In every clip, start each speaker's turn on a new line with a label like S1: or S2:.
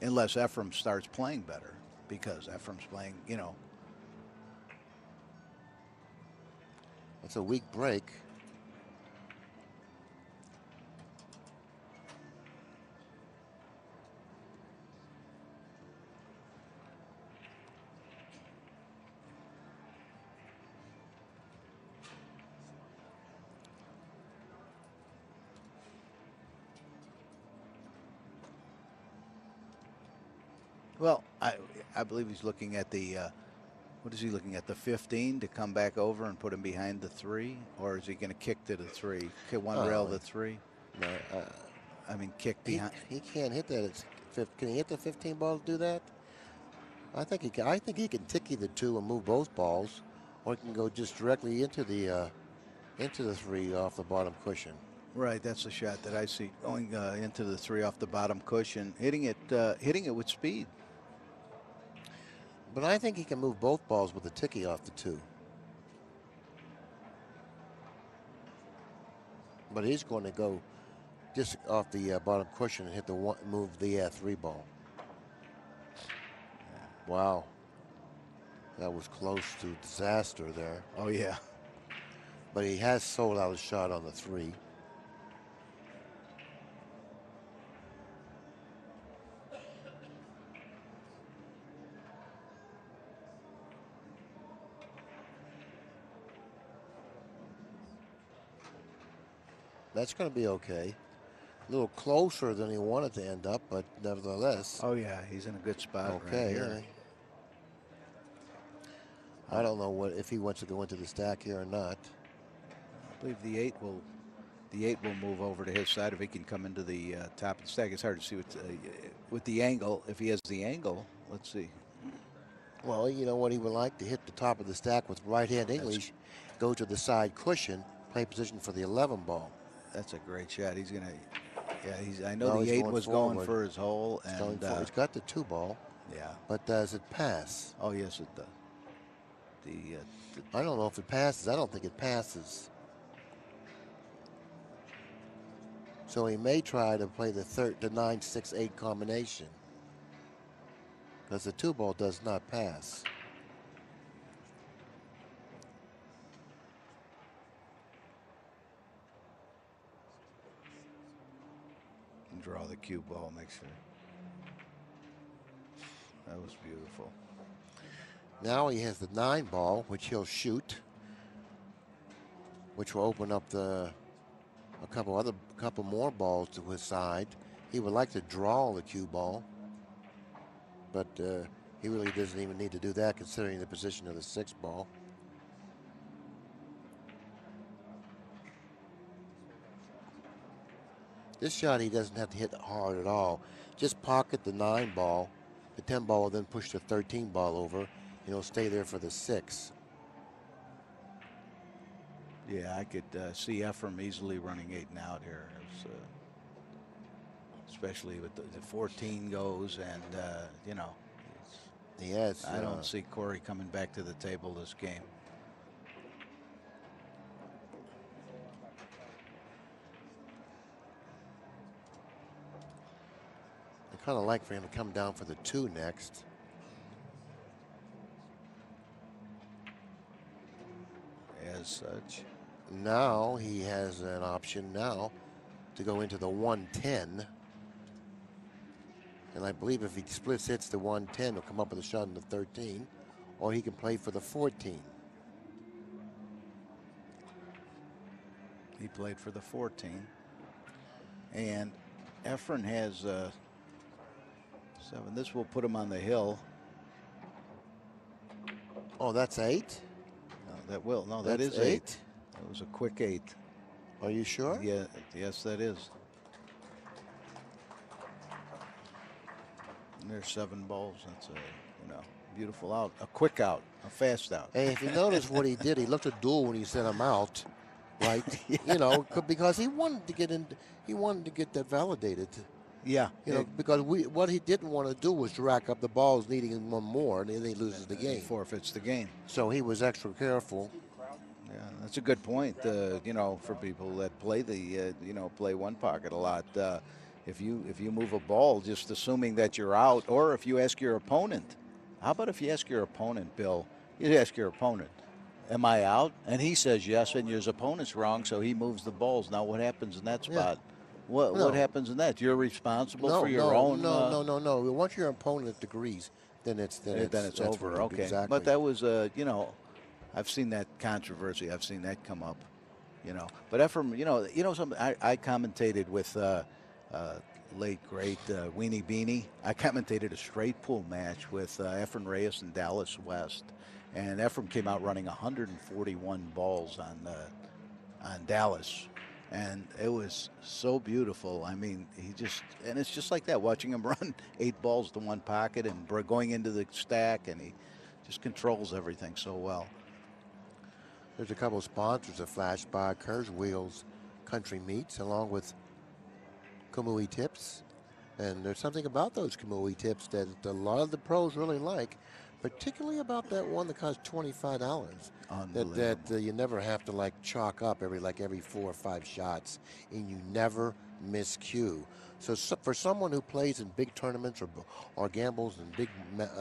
S1: unless Efren starts playing better, because Efren's playing, you know.
S2: It's a weak break.
S1: Well, I believe he's looking at the, what is he looking at, the 15 to come back over and put him behind the 3? Or is he going to kick to the 3? Kick one rail to 3?
S2: No,
S1: I mean, kick behind.
S2: He can't hit that. Can he hit the 15 ball to do that? I think he can. I think he can ticky the 2 and move both balls, or he can go just directly into the 3 off the bottom cushion.
S1: Right, that's the shot that I see going into the 3 off the bottom cushion, hitting it with speed.
S2: But I think he can move both balls with a ticky off the 2. But he's going to go just off the bottom cushion and hit the one, move the 3 ball. Wow, that was close to disaster there.
S1: Oh yeah,
S2: but he has sold out a shot on the 3. That's going to be okay. A little closer than he wanted to end up, but nevertheless.
S1: Oh yeah, he's in a good spot.
S2: Okay.
S1: Right here.
S2: I don't know if he wants to go into the stack here or not.
S1: I believe the 8 will move over to his side if he can come into the top of the stack. It's hard to see with the angle. If he has the angle, let's see.
S2: Well, you know what he would like to hit the top of the stack with right-hand English, go to the side cushion, play position for the 11 ball.
S1: That's a great shot. He's gonna. Yeah, I know the 8 was going for his hole, and
S2: he's got the 2 ball.
S1: Yeah.
S2: But does it pass?
S1: Oh yes, it does.
S2: I don't know if it passes. I don't think it passes. So he may try to play the 9-6-8 combination, because the 2 ball does not pass.
S1: And draw the cue ball, make sure. That was beautiful.
S2: Now he has the 9 ball, which he'll shoot, which will open up a couple more balls to his side. He would like to draw the cue ball, but he really doesn't even need to do that considering the position of the 6 ball. This shot he doesn't have to hit hard at all. Just pocket the 9 ball. The 10 ball will then push the 13 ball over. He'll stay there for the 6.
S1: Yeah, I could see Efren easily running 8 and out here, especially with the 14 goes, and you know.
S2: Yes.
S1: I don't see Corey coming back to the table this game.
S2: I kind of like for him to come down for the 2 next.
S1: As such.
S2: Now he has an option now to go into the 110. And I believe if he splits hits the 110, he'll come up with a shot in the 13. Or he can play for the 14.
S1: He played for the 14. And Efren has 7. This will put him on the hill.
S2: Oh, that's 8?
S1: No, that will. No, that is 8. That was a quick 8.
S2: Are you sure?
S1: Yeah. Yes, that is. And there's 7 balls. That's a beautiful out, a quick out, a fast out.
S2: Hey, if you notice what he did, he looked at Deuel when he sent him out, right?
S1: Yeah.
S2: You know, because he wanted to get in. He wanted to get that validated.
S1: Yeah.
S2: You know, because what he didn't want to do was to rack up the balls, needing one more, and then he loses the game.
S1: He forfeits the game.
S2: So he was extra careful.
S1: Yeah, that's a good point. You know, for people that play play Onepocket a lot, if you move a ball, just assuming that you're out, or if you ask your opponent. How about if you ask your opponent, Bill? You ask your opponent, "Am I out?" And he says yes, and your opponent's wrong, so he moves the balls. Now, what happens in that
S2: Yeah.
S1: spot? What
S2: No.
S1: happens in that? You're responsible for
S2: No,
S1: your
S2: no,
S1: own.
S2: no, no, no, no. Once your opponent agrees, then
S1: Then it's
S2: that's when
S1: over.
S2: you
S1: Okay, but
S2: exactly.
S1: that was I've seen that controversy. I've seen that come up. But Efrem, something. I commentated with uh, late great Weenie Beanie. I commentated a straight pool match with Efren Reyes and Dallas West, and Efrem came out running 141 balls on Dallas. And it was so beautiful. I mean, and it's just like that, watching him run 8 balls to one pocket and going into the stack, and he just controls everything so well.
S2: There's a couple of sponsors that flash by: Kerr's Wheels Country Meats, along with Kamui Tips. And there's something about those Kamui Tips that a lot of the pros really like, particularly about that one that costs $25. That you never have to like chalk up every 4 or 5 shots, and you never miss cue. So for someone who plays in big tournaments or gambles in big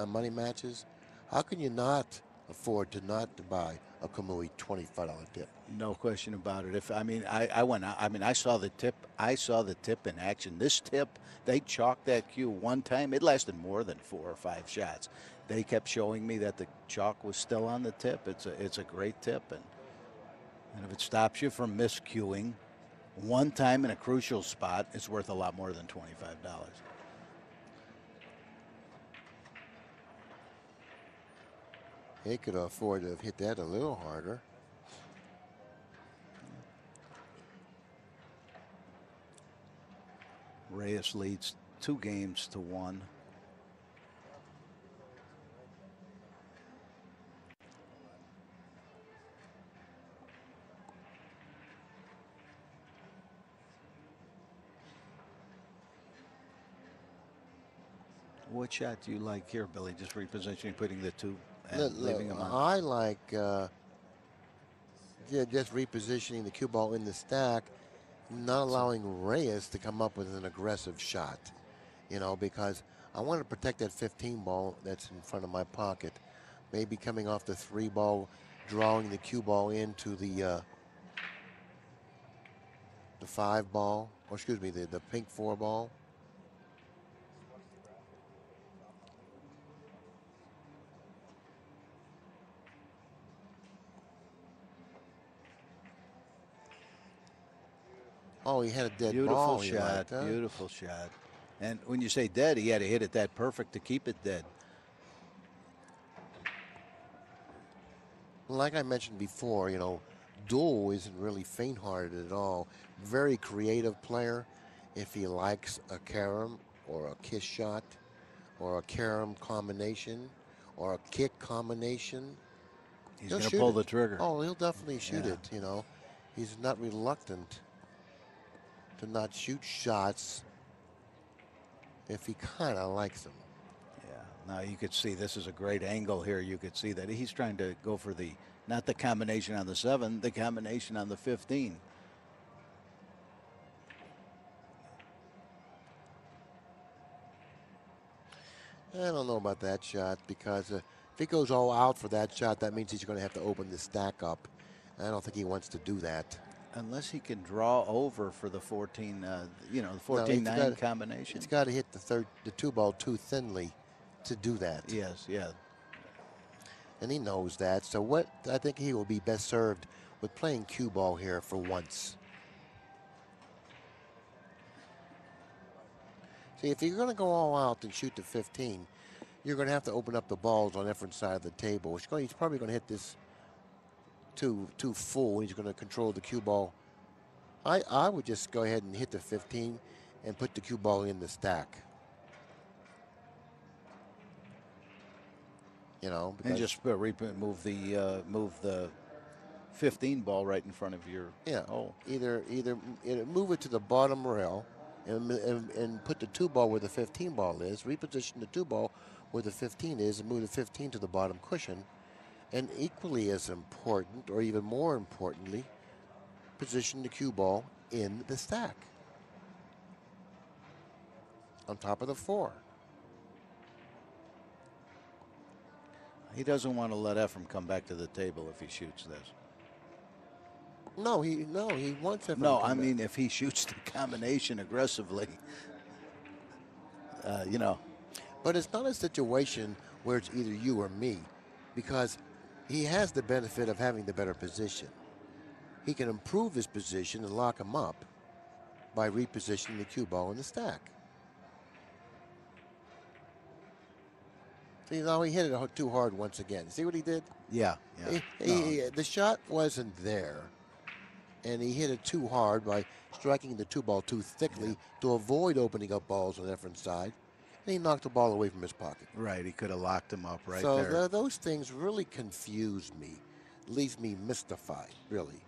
S2: money matches, how can you not afford to not to buy a Kamui $25 tip?
S1: No question about it. I went out. I mean, I saw the tip. I saw the tip in action. This tip, they chalked that cue one time. It lasted more than 4 or 5 shots. They kept showing me that the chalk was still on the tip. It's a great tip, and if it stops you from miscuing one time in a crucial spot, it's worth a lot more than $25.
S2: They could afford to hit that a little harder.
S1: Reyes leads 2-1. What shot do you like here, Billy? Just repositioning, putting the 2 and leaving them on.
S2: I like just repositioning the cue ball in the stack, not allowing Reyes to come up with an aggressive shot, because I want to protect that 15 ball that's in front of my pocket. Maybe coming off the 3 ball, drawing the cue ball into the 5 ball, or excuse me, the pink 4 ball. Oh, he had a dead ball.
S1: Beautiful shot.
S2: Liked, huh?
S1: Beautiful shot. And when you say dead, he had to hit it that perfect to keep it dead.
S2: Like I mentioned before, Deuel isn't really faint-hearted at all. Very creative player. If he likes a carom or a kiss shot or a carom combination or a kick combination,
S1: he's going to pull the trigger.
S2: Oh, he'll definitely shoot it, He's not reluctant to not shoot shots if he kind of likes them.
S1: Yeah. Now you could see this is a great angle here. You could see that he's trying to go for not the combination on the 7, the combination on the 15.
S2: I don't know about that shot because if he goes all out for that shot, that means he's going to have to open the stack up. I don't think he wants to do that.
S1: Unless he can draw over for the 14, the 14-9 combination.
S2: It's got to hit the 2 ball too thinly to do that.
S1: Yes, yeah.
S2: And he knows that. So I think he will be best served with playing cue ball here for once. See, if you're going to go all out and shoot the 15, you're going to have to open up the balls on Efren's side of the table. He's probably going to hit this too full. He's going to control the cue ball. I would just go ahead and hit the 15 and put the cue ball in the stack.
S1: And just move the 15 ball right in front of your hole.
S2: Either move it to the bottom rail and put the 2 ball where the 15 ball is, reposition the 2 ball where the 15 is, and move the 15 to the bottom cushion. And equally as important, or even more importantly, position the cue ball in the stack. on top of the 4.
S1: He doesn't want to let Efren come back to the table if he shoots this.
S2: No, he wants Efren to
S1: No,
S2: come
S1: I
S2: back.
S1: mean if he shoots the combination aggressively, you know.
S2: But it's not a situation where it's either you or me, because he has the benefit of having the better position. He can improve his position and lock him up by repositioning the cue ball in the stack. See, now he hit it too hard once again. See what he did?
S1: Yeah,
S2: The shot wasn't there, and he hit it too hard by striking the 2 ball too thickly to avoid opening up balls on Efren's side, and he knocked the ball away from his pocket.
S1: Right, he could have locked him up right
S2: so
S1: there.
S2: So those things really confuse me, leaves me mystified, really.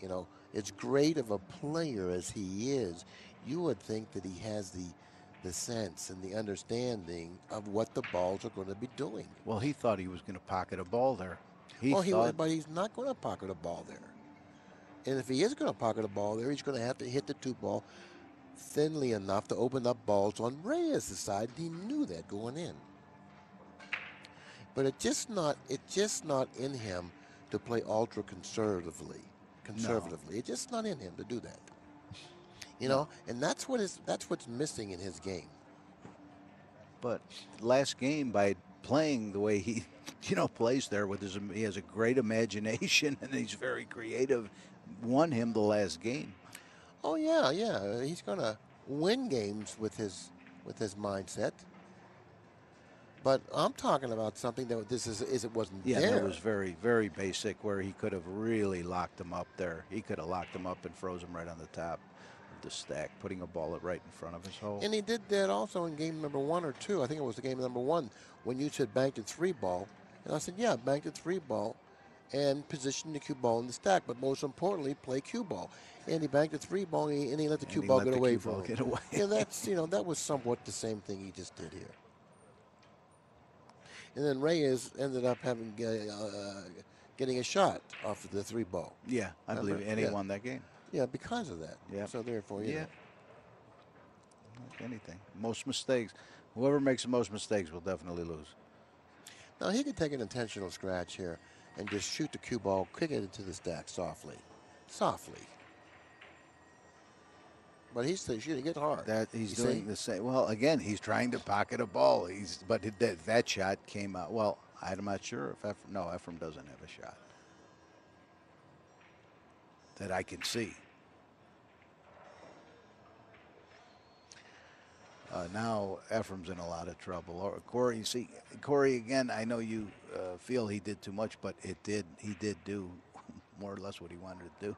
S2: You know, as great of a player as he is, you would think that he has the sense and the understanding of what the balls are going to be doing.
S1: Well, he thought he was going to pocket a ball there.
S2: But he's not going to pocket a ball there. And if he is going to pocket a ball there, he's going to have to hit the 2 ball thinly enough to open up balls on Reyes' side. He knew that going in. But it's just not in him to play ultra conservatively.
S1: No.
S2: It's just not in him to do that. You know, and that's what's missing in his game.
S1: But last game, by playing the way he, plays there with he has a great imagination and he's very creative, won him the last game.
S2: Oh yeah, he's gonna win games with his mindset. But I'm talking about something that it wasn't there.
S1: Yeah, that was very, very basic where he could have really locked him up there. He could have locked him up and froze him right on the top of the stack, putting a ball right in front of his hole.
S2: And he did that also in game number 1 or 2. I think it was the game number 1 when you said banked a 3-ball. And I said, yeah, banked a 3-ball and positioned the cue ball in the stack. But most importantly, play cue ball. And he banked a 3-ball and he let the cue ball get away from him. Yeah, that's, that was somewhat the same thing he just did here. And then Reyes ended up having getting a shot off of the 3-ball.
S1: Yeah, I believe, and he won that game.
S2: Yeah, because of that.
S1: Yeah.
S2: So therefore,
S1: yeah. Like anything, most mistakes. Whoever makes the most mistakes will definitely lose.
S2: Now he could take an intentional scratch here and just shoot the cue ball, kick it into the stack softly. But he's shooting it hard.
S1: He's doing the same. Well, again, he's trying to pocket a ball. But that shot came out. Well, I'm not sure if Efren doesn't have a shot that I can see. Now Efren's in a lot of trouble. Corey again. I know you feel he did too much, but he did do more or less what he wanted to do.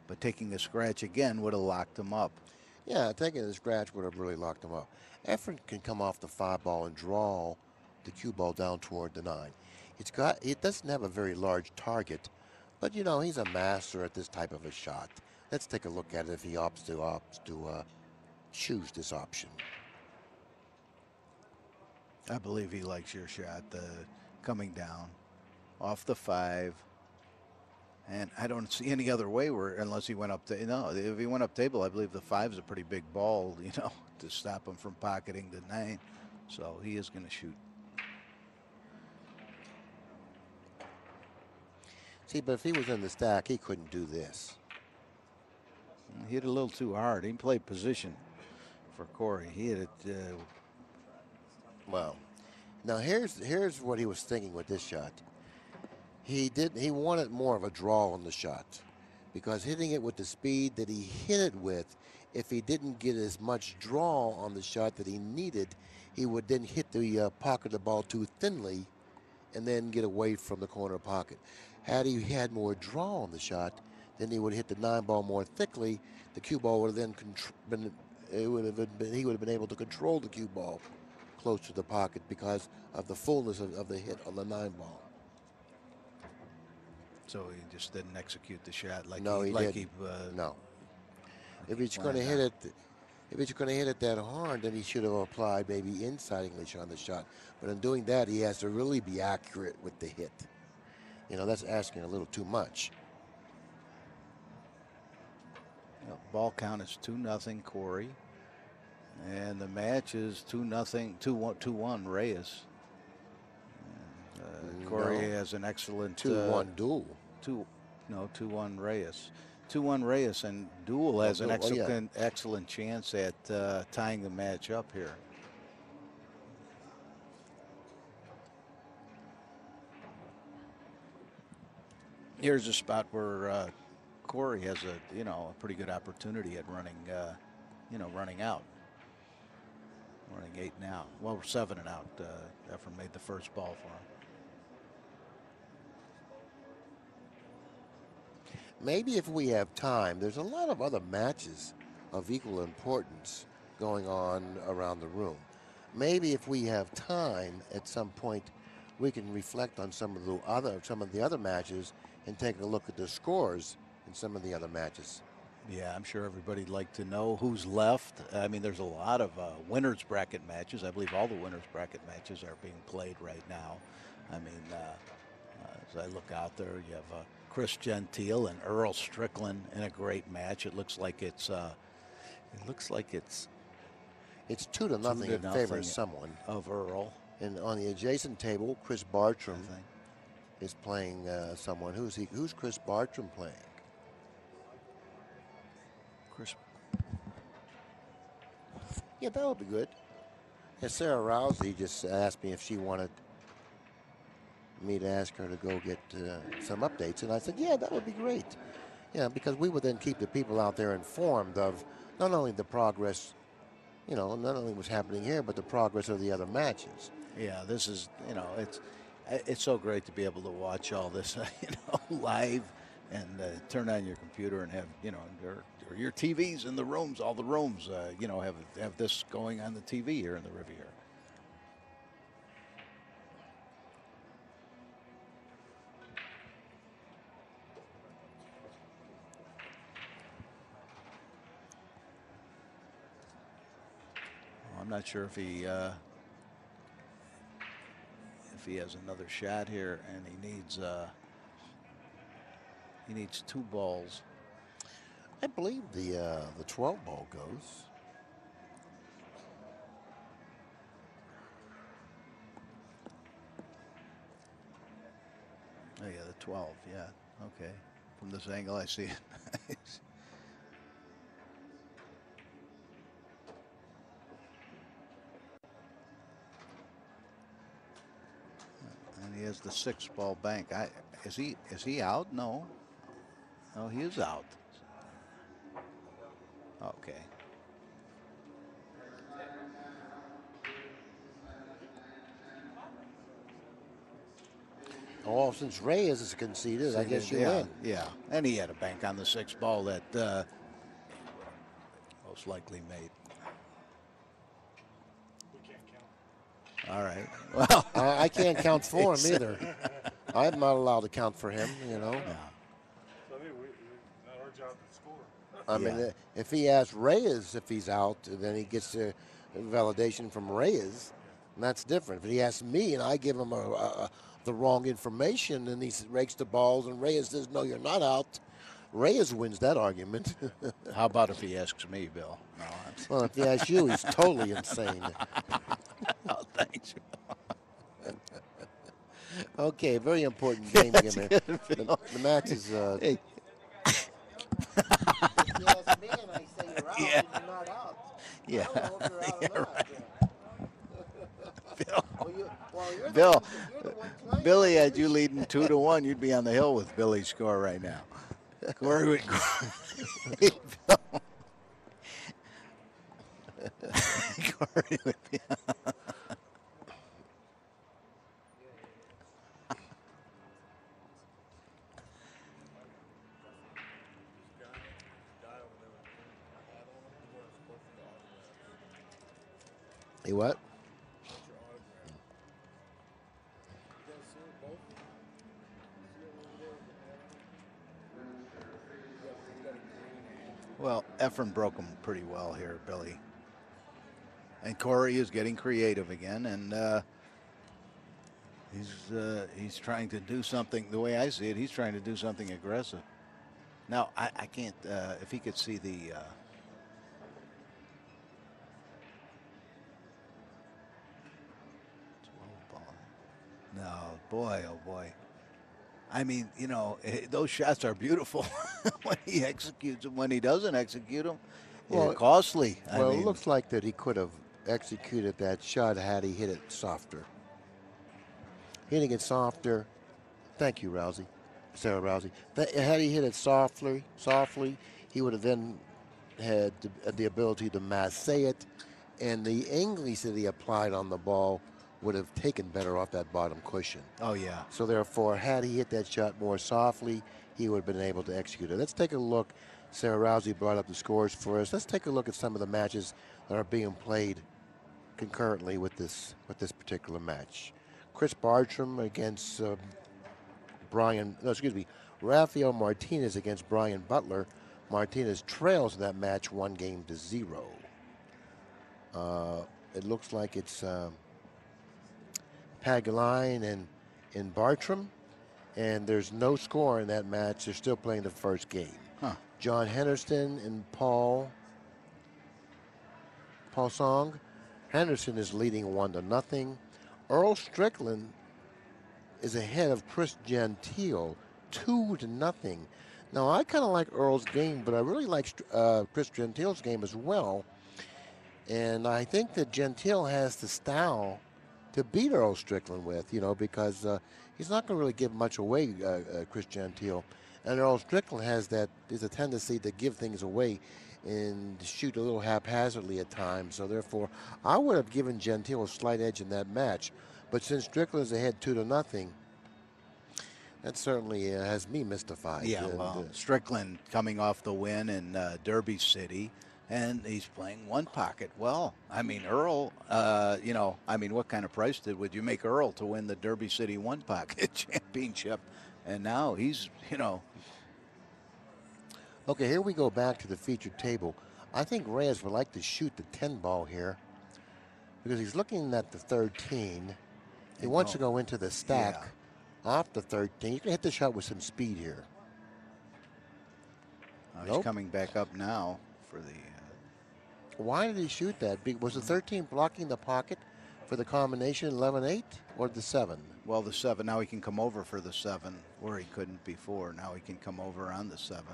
S1: But taking a scratch again would have locked him up.
S2: Yeah, taking a scratch would have really locked him up. Efren can come off the 5-ball and draw the cue ball down toward the 9. It doesn't have a very large target, but he's a master at this type of a shot. Let's take a look at it if he opts to choose this option.
S1: I believe he likes your shot, coming down off the 5. And I don't see any other way unless he went up if he went up table, I believe the 5 is a pretty big ball, to stop him from pocketing the 9. So he is going to shoot.
S2: See, but if he was in the stack, he couldn't do this.
S1: He hit it a little too hard. He played position for Corey. He hit it.
S2: Well, now here's what he was thinking with this shot. He wanted more of a draw on the shot, because hitting it with the speed that he hit it with, if he didn't get as much draw on the shot that he needed, he would then hit the pocket of the ball too thinly and then get away from the corner pocket. Had he had more draw on the shot, then he would hit the 9-ball more thickly. The cue ball would have then he would have been able to control the cue ball close to the pocket because of the fullness of the hit on the 9-ball.
S1: So he just didn't execute the shot
S2: If he's going to hit it that hard, then he should have applied maybe inside English on the shot. But in doing that, he has to really be accurate with the hit. That's asking a little too much.
S1: Ball count is 2-0 Corey. And the match is 2-0, 2-1 Reyes. Corey
S2: No.
S1: has an excellent
S2: 2-1 Deuel.
S1: 2-1 Reyes. 2-1 Reyes, and Deuel has an excellent chance at tying the match up here. Here's a spot where Corey has a pretty good opportunity at running running out. Running 8 and out. Well, 7 and out. Efren made the first ball for him.
S2: Maybe if we have time, there's a lot of other matches of equal importance going on around the room. Maybe if we have time at some point, we can reflect on some of the other matches and take a look at the scores in some of the other matches.
S1: Yeah, I'm sure everybody'd like to know who's left. I mean, there's a lot of winners bracket matches. I believe all the winners bracket matches are being played right now. I mean, as I look out there, you have Chris Gentile and Earl Strickland in a great match. It looks like it's
S2: 2-0 in favor of someone.
S1: Of Earl.
S2: And on the adjacent table, Chris Bartram is playing someone. Who's Chris Bartram playing? Yeah, that would be good. And Sarah Rousey just asked me if she wanted me to ask her to go get some updates, and I said, yeah, that would be great. Yeah, because we would then keep the people out there informed of not only the progress, not only what's happening here, but the progress of the other matches.
S1: Yeah, this is, it's so great to be able to watch all this, live and turn on your computer and have, or your TVs in the rooms, all the rooms, have this going on the TV here in the Riviera. I'm not sure if he has another shot here, and he needs 2 balls.
S2: I believe the 12 ball goes.
S1: Oh yeah, the 12. Yeah, okay. From this angle, I see it. And he has the 6 ball bank. Is he out? No. No, he is out. Okay.
S2: Oh, since Reyes is conceded, I guess you win.
S1: Yeah, and he had a bank on the 6 ball that most likely made. All right. Well,
S2: I can't count for him either. I'm not allowed to count for him,
S1: Yeah.
S3: So, I mean, not our job to score.
S2: I mean, if he asks Reyes if he's out, then he gets a validation from Reyes, and that's different. If he asks me and I give him the wrong information and he rakes the balls and Reyes says, no, you're not out, Reyes wins that argument.
S1: How about if he asks me, Bill? No,
S2: well, if he asks you, he's totally insane.
S1: Oh, thanks.
S2: Okay, very important game again, man. The match is.
S1: Hey.
S2: If you ask me and I say you're out,
S1: Yeah.
S2: you're not out.
S1: Yeah.
S2: I don't know if you're out or not.
S1: Bill. Bill. Billy had you leading 2-1. You'd be on the hill with Billy's score right now. Corey would. Corey would be.
S2: Hey, what?
S1: Well, Efren broke him pretty well here, Billy. And Corey is getting creative again, and he's trying to do something. The way I see it, he's trying to do something aggressive. Now, I can't. If he could see the No, boy, oh boy. I mean, you know, those shots are beautiful when he executes them. When he doesn't execute them, it's
S2: Well,
S1: costly. I
S2: well, it
S1: mean,
S2: looks like that he could have executed that shot had he hit it softer. Hitting it softer. Thank you, Rousey. Sarah Rousey. Had he hit it softly, he would have then had the ability to masse it, and the English that he applied on the ball would have taken better off that bottom cushion.
S1: oh yeah.
S2: So therefore, had he hit that shot more softly, he would have been able to execute it. Let's take a look. Sarah Rousey brought up the scores for us. Let's take a look at some of the matches that are being played concurrently with this particular match. Chris Bartram against Rafael Martinez against Brian Butler. Martinez trails in that match 1-0. It looks like it's Pagaline and Bartram, and there's no score in that match. They're still playing the first game.
S1: Huh.
S2: John Henderson and Paul Song. Henderson is leading 1-0. Earl Strickland is ahead of Chris Gentile 2-0. Now, I kind of like Earl's game, but I really like Chris Gentile's game as well. And I think that Gentile has the style to beat Earl Strickland with, because he's not going to really give much away, Chris Gentile. And Earl Strickland has a tendency to give things away and shoot a little haphazardly at times. So therefore, I would have given Gentile a slight edge in that match. But since Strickland's ahead 2-0, that certainly has me mystified.
S1: Yeah, well, Strickland coming off the win in Derby City, and he's playing Onepocket. Well, I mean, Earl, what kind of price would you make Earl to win the Derby City Onepocket Championship? And now he's,
S2: Okay, here we go back to the featured table. I think Reyes would like to shoot the 10 ball here because he's looking at the 13. He wants to go into the stack off the 13. You can hit the shot with some speed here.
S1: He's coming back up now for the...
S2: Why did he shoot that? Was the 13 blocking the pocket for the combination 11-8 or the 7?
S1: Well, the 7. Now he can come over for the 7 where he couldn't before. Now he can come over on the 7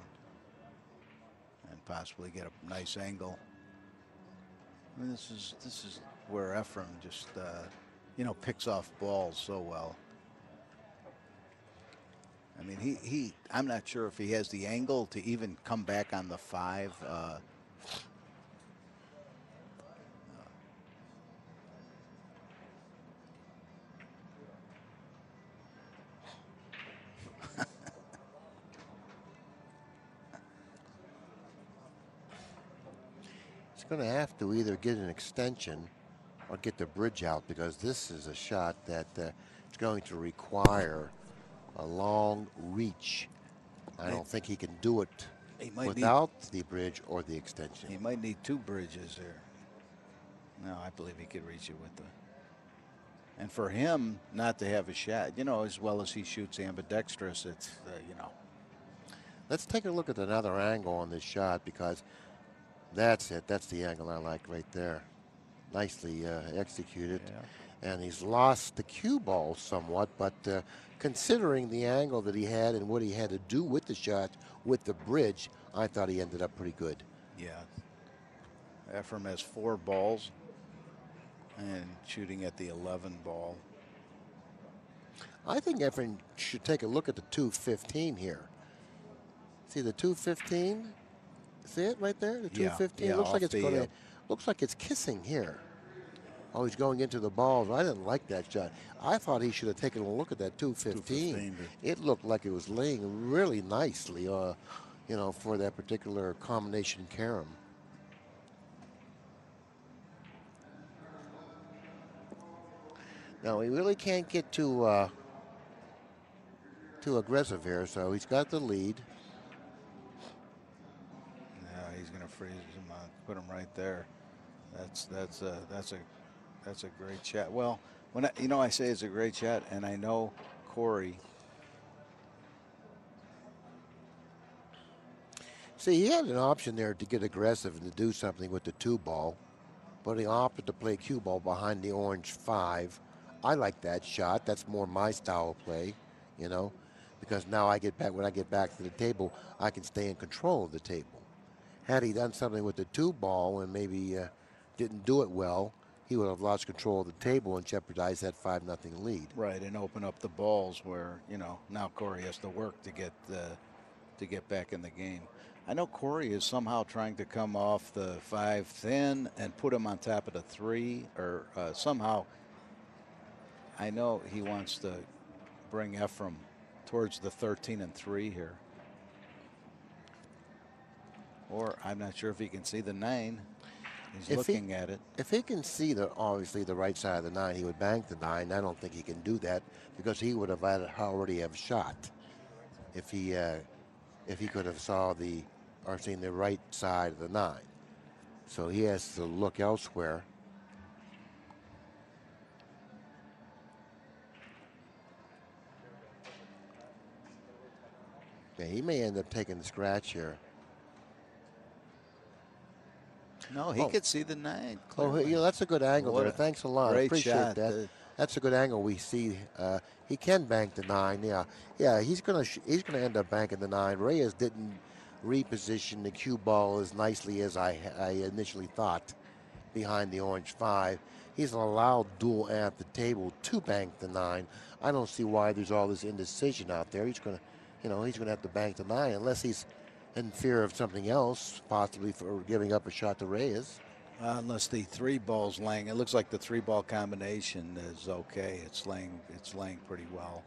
S1: and possibly get a nice angle. I mean, this is where Efren just picks off balls so well. I mean, I'm not sure if he has the angle to even come back on the 5.
S2: He's going to have to either get an extension or get the bridge out because this is a shot that it's going to require a long reach. I don't think he can do it without the bridge or the extension.
S1: He might need 2 bridges there. No, I believe he could reach it with the... And for him not to have a shot, as well as he shoots ambidextrous, it's,
S2: Let's take a look at another angle on this shot because that's it. That's the angle I like right there. Nicely executed. Yeah. And he's lost the cue ball somewhat, but considering the angle that he had and what he had to do with the shot with the bridge, I thought he ended up pretty good.
S1: Yeah. Efren has 4 balls and shooting at the 11 ball.
S2: I think Efren should take a look at the 215 here. See the 215? See it right there? The 215 looks like it's going to looks like it's kissing here. Oh, he's going into the balls. I didn't like that shot. I thought he should have taken a look at that 215. It looked like it was laying really nicely, for that particular combination carom. Now, he really can't get too aggressive here, so he's got the lead.
S1: Yeah, he's going to freeze him, put him right there. That's a great shot. Well, when I say it's a great shot, and I know Corey.
S2: See, he had an option there to get aggressive and to do something with the 2 ball, but he opted to play cue ball behind the orange 5. I like that shot. That's more my style of play, you know, because now I get back, when I get back to the table, I can stay in control of the table. Had he done something with the 2 ball and maybe didn't do it well, he would have lost control of the table and jeopardized that 5-0 lead.
S1: Right, and open up the balls where, you know, now Corey has to work to get back in the game. I know Corey is somehow trying to come off the 5 thin and put him on top of the 3, or somehow I know he wants to bring Efren towards the 13 and 3 here. Or I'm not sure if he can see the 9. He's looking at it.
S2: If he can see obviously the right side of the 9, he would bank the 9. I don't think he can do that because he would have already have shot if he could have saw or seen the right side of the 9. So he has to look elsewhere. Yeah, he may end up taking the scratch here.
S1: No, he could see the 9.
S2: Oh, you know, that's a good angle there. Thanks a lot.
S1: Great
S2: Appreciate
S1: shot.
S2: that. That's a good angle. We see he can bank the 9. Yeah. He's gonna end up banking the 9. Reyes didn't reposition the cue ball as nicely as I initially thought behind the orange 5. He's allowed Deuel at the table to bank the 9. I don't see why there's all this indecision out there. He's gonna have to bank the 9 unless he's in fear of something else, possibly for giving up a shot to Reyes.
S1: Unless the 3 ball's laying, it looks like the 3-ball combination is okay. It's laying pretty well.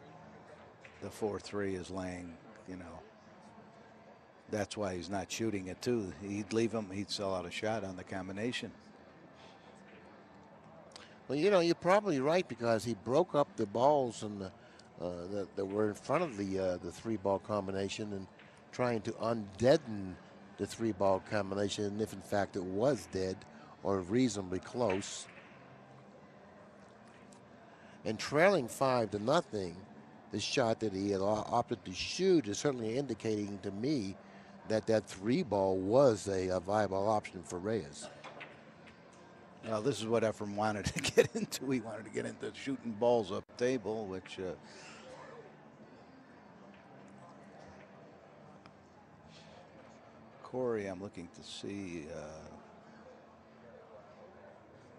S1: The 4-3 is laying, you know. That's why he's not shooting it too. He'd leave him. He'd sell out a shot on the combination.
S2: Well, you know, you're probably right because he broke up the balls and that were in front of the 3-ball combination and trying to undeaden the 3-ball combination, and if in fact it was dead or reasonably close. And trailing 5-0, the shot that he had opted to shoot is certainly indicating to me that 3-ball was a viable option for Reyes.
S1: Well, this is what Efren wanted to get into. He wanted to get into shooting balls up table, which Corey, I'm looking to see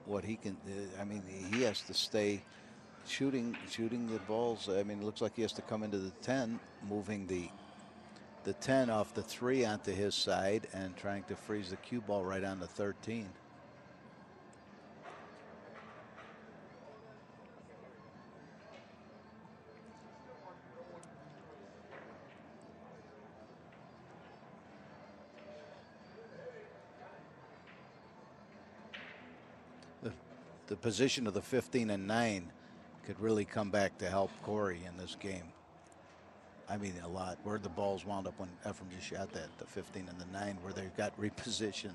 S1: what he can. I mean, he has to stay shooting the balls. I mean, it looks like he has to come into the 10, moving the 10 off the 3 onto his side and trying to freeze the cue ball right on the 13. The position of the 15 and 9 could really come back to help Corey in this game. I mean, a lot. Where the balls wound up when Efren just shot that, the 15 and the 9, where they got repositioned.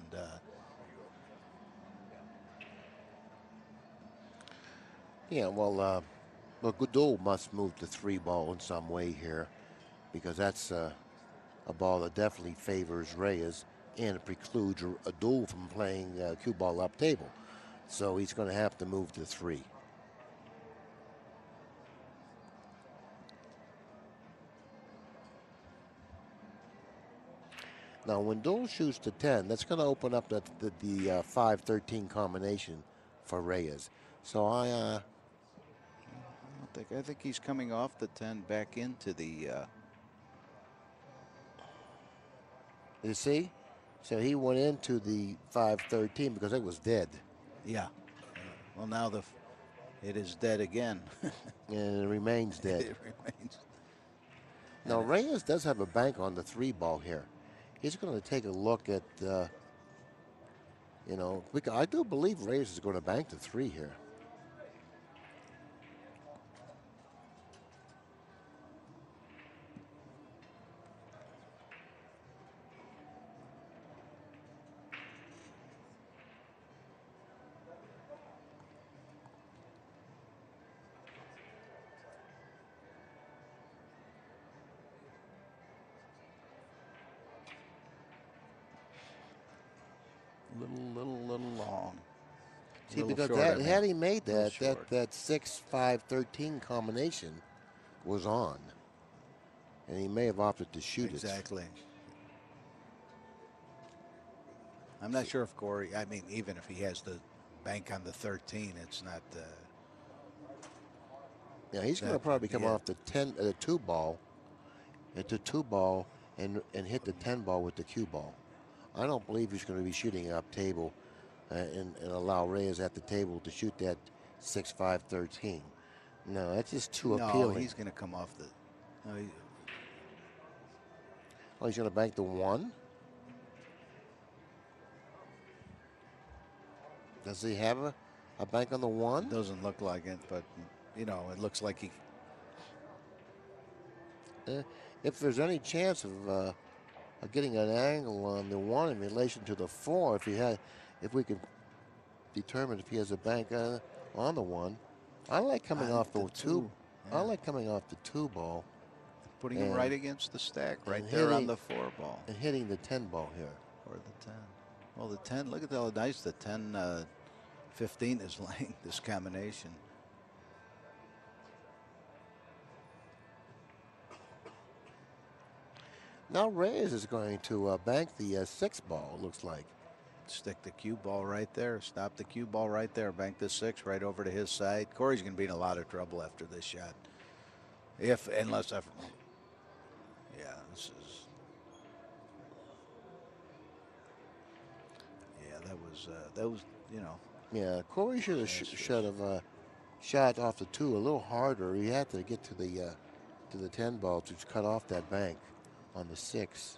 S2: Yeah, well, Deuel must move the 3-ball in some way here because that's a ball that definitely favors Reyes and it precludes a Deuel from playing cue ball up table. So he's going to have to move to 3. Now, when Deuel shoots to 10, that's going to open up the 5-13 combination for Reyes. So I
S1: think he's coming off the 10 back into the.
S2: You see? So he went into the 5-13 because it was dead.
S1: Yeah. Well, now it is dead again.
S2: And it remains dead.
S1: It remains.
S2: Now, Reyes does have a bank on the 3-ball here. He's going to take a look at, you know, I do believe Reyes is going to bank the 3 here.
S1: Little long.
S2: See,
S1: Little
S2: because
S1: short,
S2: that
S1: I mean.
S2: had he made
S1: Little
S2: that,
S1: short.
S2: that 6-5-13 combination was on, and he may have opted to shoot
S1: Exactly. I'm not sure if Corey, I mean, even if he has the bank on the 13, it's not.
S2: Yeah, he's going to probably come
S1: yeah.
S2: off the 2 ball, at the 2 ball, and hit the 10 ball with the cue ball. I don't believe he's going to be shooting up table and allow Reyes at the table to shoot that 6-5-13. No, that's just too
S1: No,
S2: appealing.
S1: he's going to come off the. No,
S2: Oh, he's going to bank the 1. Does he have a bank on the 1?
S1: It doesn't look like it, but you know, it looks like he.
S2: If there's any chance of getting an angle on the 1 in relation to the 4, if we could determine if he has a bank on the 1, I like coming off the 2.
S1: Yeah.
S2: I like coming off the 2 ball,
S1: Putting him right against the stack, right there
S2: hitting,
S1: on the 4 ball,
S2: and hitting the 10 ball here,
S1: or the 10. Well, the 10. Look at how nice the 10, 15 is laying this combination.
S2: Now Reyes is going to bank the 6 ball, it looks like.
S1: Stick the cue ball right there. Stop the cue ball right there. Bank the 6 right over to his side. Corey's going to be in a lot of trouble after this shot. Unless Efren. Yeah, this is. Yeah, that was, you know.
S2: Yeah, Corey should have shot off the 2 a little harder. He had to get to the 10 ball to cut off that bank on the 6.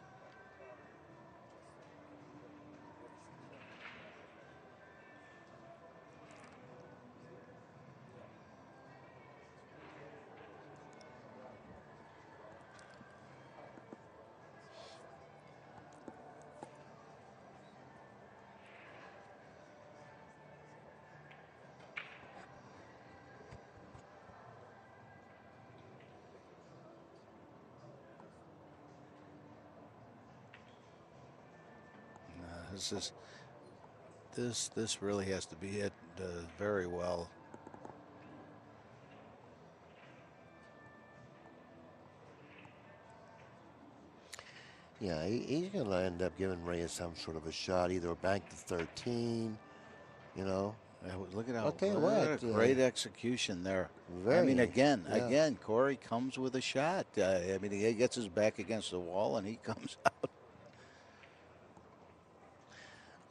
S1: This really has to be hit very well.
S2: Yeah, he's going to end up giving Reyes some sort of a shot, either bank the 13, you know.
S1: Look at how
S2: what
S1: great execution there.
S2: Very,
S1: I mean, again, Corey comes with a shot. I mean, he gets his back against the wall and he comes out.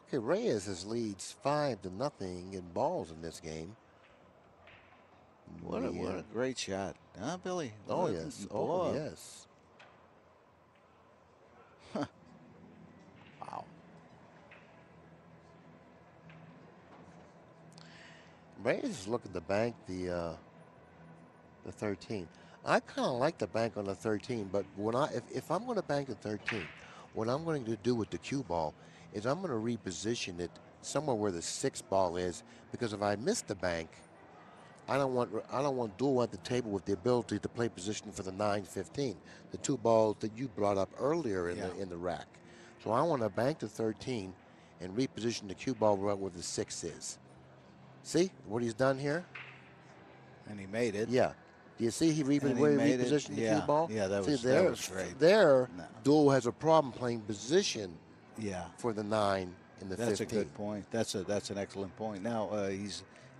S2: Okay, Reyes leads 5-0 in balls in this game.
S1: What a great shot, huh, Billy?
S2: Oh yes, oh yes.
S1: Wow.
S2: Reyes is looking to bank the 13. I kind of like the bank on the 13, but if I'm going to bank the 13, what I'm going to do with the cue ball is I'm going to reposition it somewhere where the 6 ball is, because if I miss the bank, I don't want Deuel at the table with the ability to play position for the 9-15, the 2 balls that you brought up earlier in the rack. So I want to bank the 13 and reposition the cue ball right where the 6 is. See what he's done here?
S1: And he made it.
S2: Yeah. Do you see he repositioned the cue ball?
S1: Yeah, that was great.
S2: Deuel has a problem playing position.
S1: Yeah.
S2: For the 9 in the 15.
S1: That's a good point. That's an excellent point. Now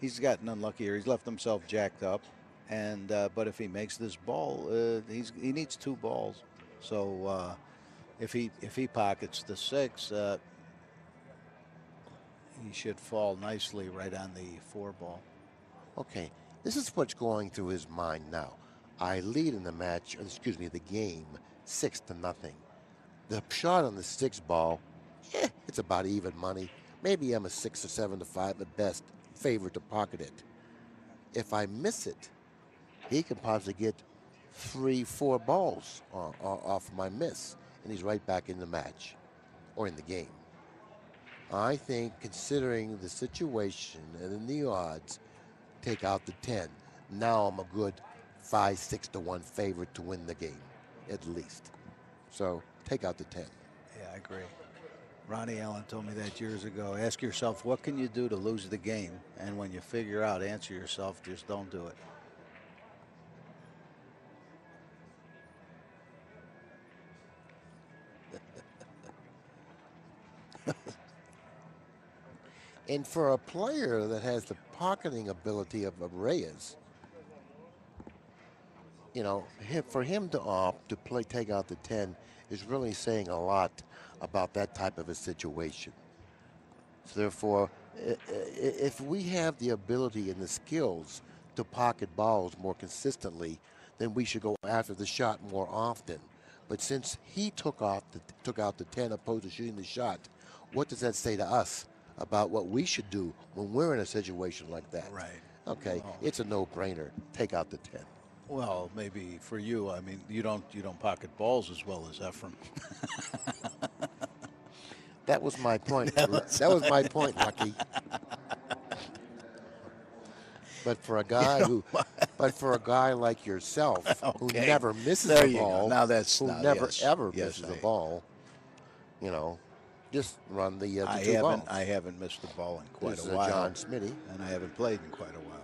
S1: he's gotten unlucky here. He's left himself jacked up, and but if he makes this ball, he needs 2 balls. So if he pockets the 6, he should fall nicely right on the 4 ball.
S2: Okay, this is what's going through his mind now. I lead in the match, the game, 6-0. The shot on the 6 ball, it's about even money. Maybe I'm a 6 or 7 to 5 at best, favorite to pocket it. If I miss it, he can possibly get 3-4 balls off my miss, and he's right back in the match or in the game. I think, considering the situation and the odds, take out the 10. Now I'm a good 5-6 to 1 favorite to win the game, at least. So take out the 10.
S1: Yeah, I agree. Ronnie Allen told me that years ago. Ask yourself, what can you do to lose the game? And when you figure out, answer yourself, just don't do it.
S2: And for a player that has the pocketing ability of Reyes, you know, for him to opt to take out the 10 is really saying a lot about that type of a situation. So therefore, if we have the ability and the skills to pocket balls more consistently, then we should go after the shot more often. But since he took out the 10 opposed to shooting the shot, what does that say to us about what we should do when we're in a situation like that?
S1: Right.
S2: Okay,
S1: Well,
S2: it's a no-brainer. Take out the 10.
S1: well, maybe for you, I mean, you don't pocket balls as well as Efren.
S2: That was my point. That was my point, Lucky. But for a guy but for a guy like yourself who
S1: Okay.
S2: never misses
S1: There
S2: a
S1: you go.
S2: ball,
S1: Now that's
S2: who
S1: now,
S2: never
S1: yes.
S2: ever
S1: Yes,
S2: misses a ball, you know, just run the
S1: I
S2: two
S1: haven't
S2: balls.
S1: I haven't missed a ball in quite
S2: This
S1: a
S2: is
S1: while.
S2: John Smitty.
S1: And I haven't played in quite a while.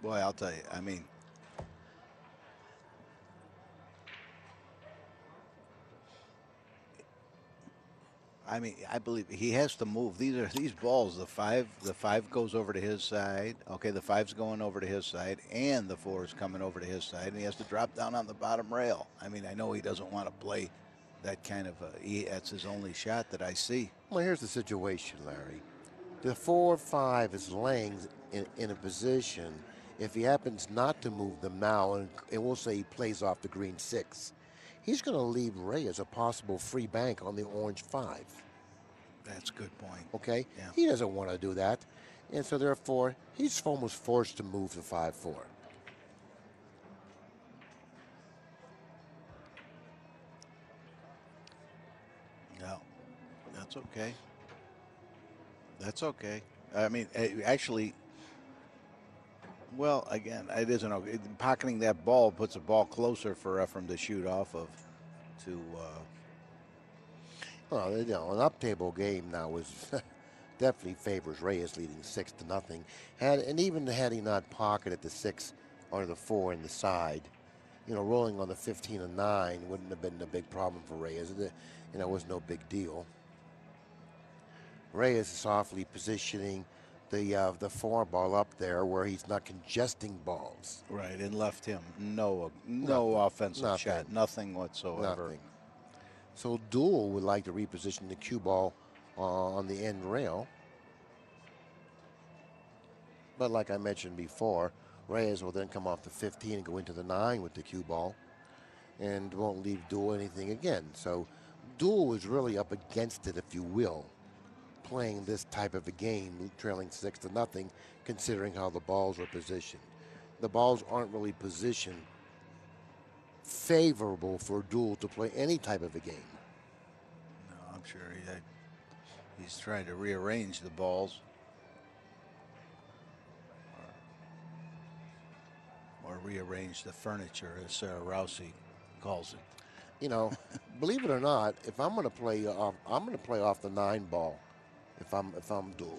S1: Boy, I'll tell you. I believe he has to move. These balls. The five goes over to his side. Okay, the five's going over to his side, and the four is coming over to his side, and he has to drop down on the bottom rail. I mean, I know he doesn't want to play that kind of. That's his only shot that I see.
S2: Well, here's the situation, Larry. The 4-5 is laying in a position. If he happens not to move them now, and we'll say he plays off the green 6, he's going to leave Reyes a possible free bank on the orange 5.
S1: That's a good point.
S2: Okay?
S1: Yeah.
S2: He doesn't want to do that. And so, therefore, he's almost forced to move to 5-4.
S1: No, that's okay. That's okay. I mean, actually, well, again, it isn't okay. Pocketing that ball puts a ball closer for Efren to shoot off of.
S2: Well, you know, an up-table game now is definitely favors Reyes leading 6-0. And even had he not pocketed the 6 or the 4 in the side, you know, rolling on the 15 and 9 wouldn't have been a big problem for Reyes. You know, it was no big deal. Reyes is softly positioning the 4 ball up there where he's not congesting balls.
S1: Right, and left him no offensive shot, nothing whatsoever.
S2: Nothing. So Deuel would like to reposition the cue ball on the end rail. But like I mentioned before, Reyes will then come off the 15 and go into the 9 with the cue ball and won't leave Deuel anything again. So Deuel is really up against it, if you will, playing this type of a game, trailing 6-0, considering how the balls are positioned. The balls aren't really positioned favorable for Deuel to play any type of a game.
S1: No, I'm sure he's trying to rearrange the balls. Or rearrange the furniture, as Sarah Rousey calls it.
S2: You know, believe it or not, if I'm going to play off, I'm going to play off the 9 ball. If I'm Deuel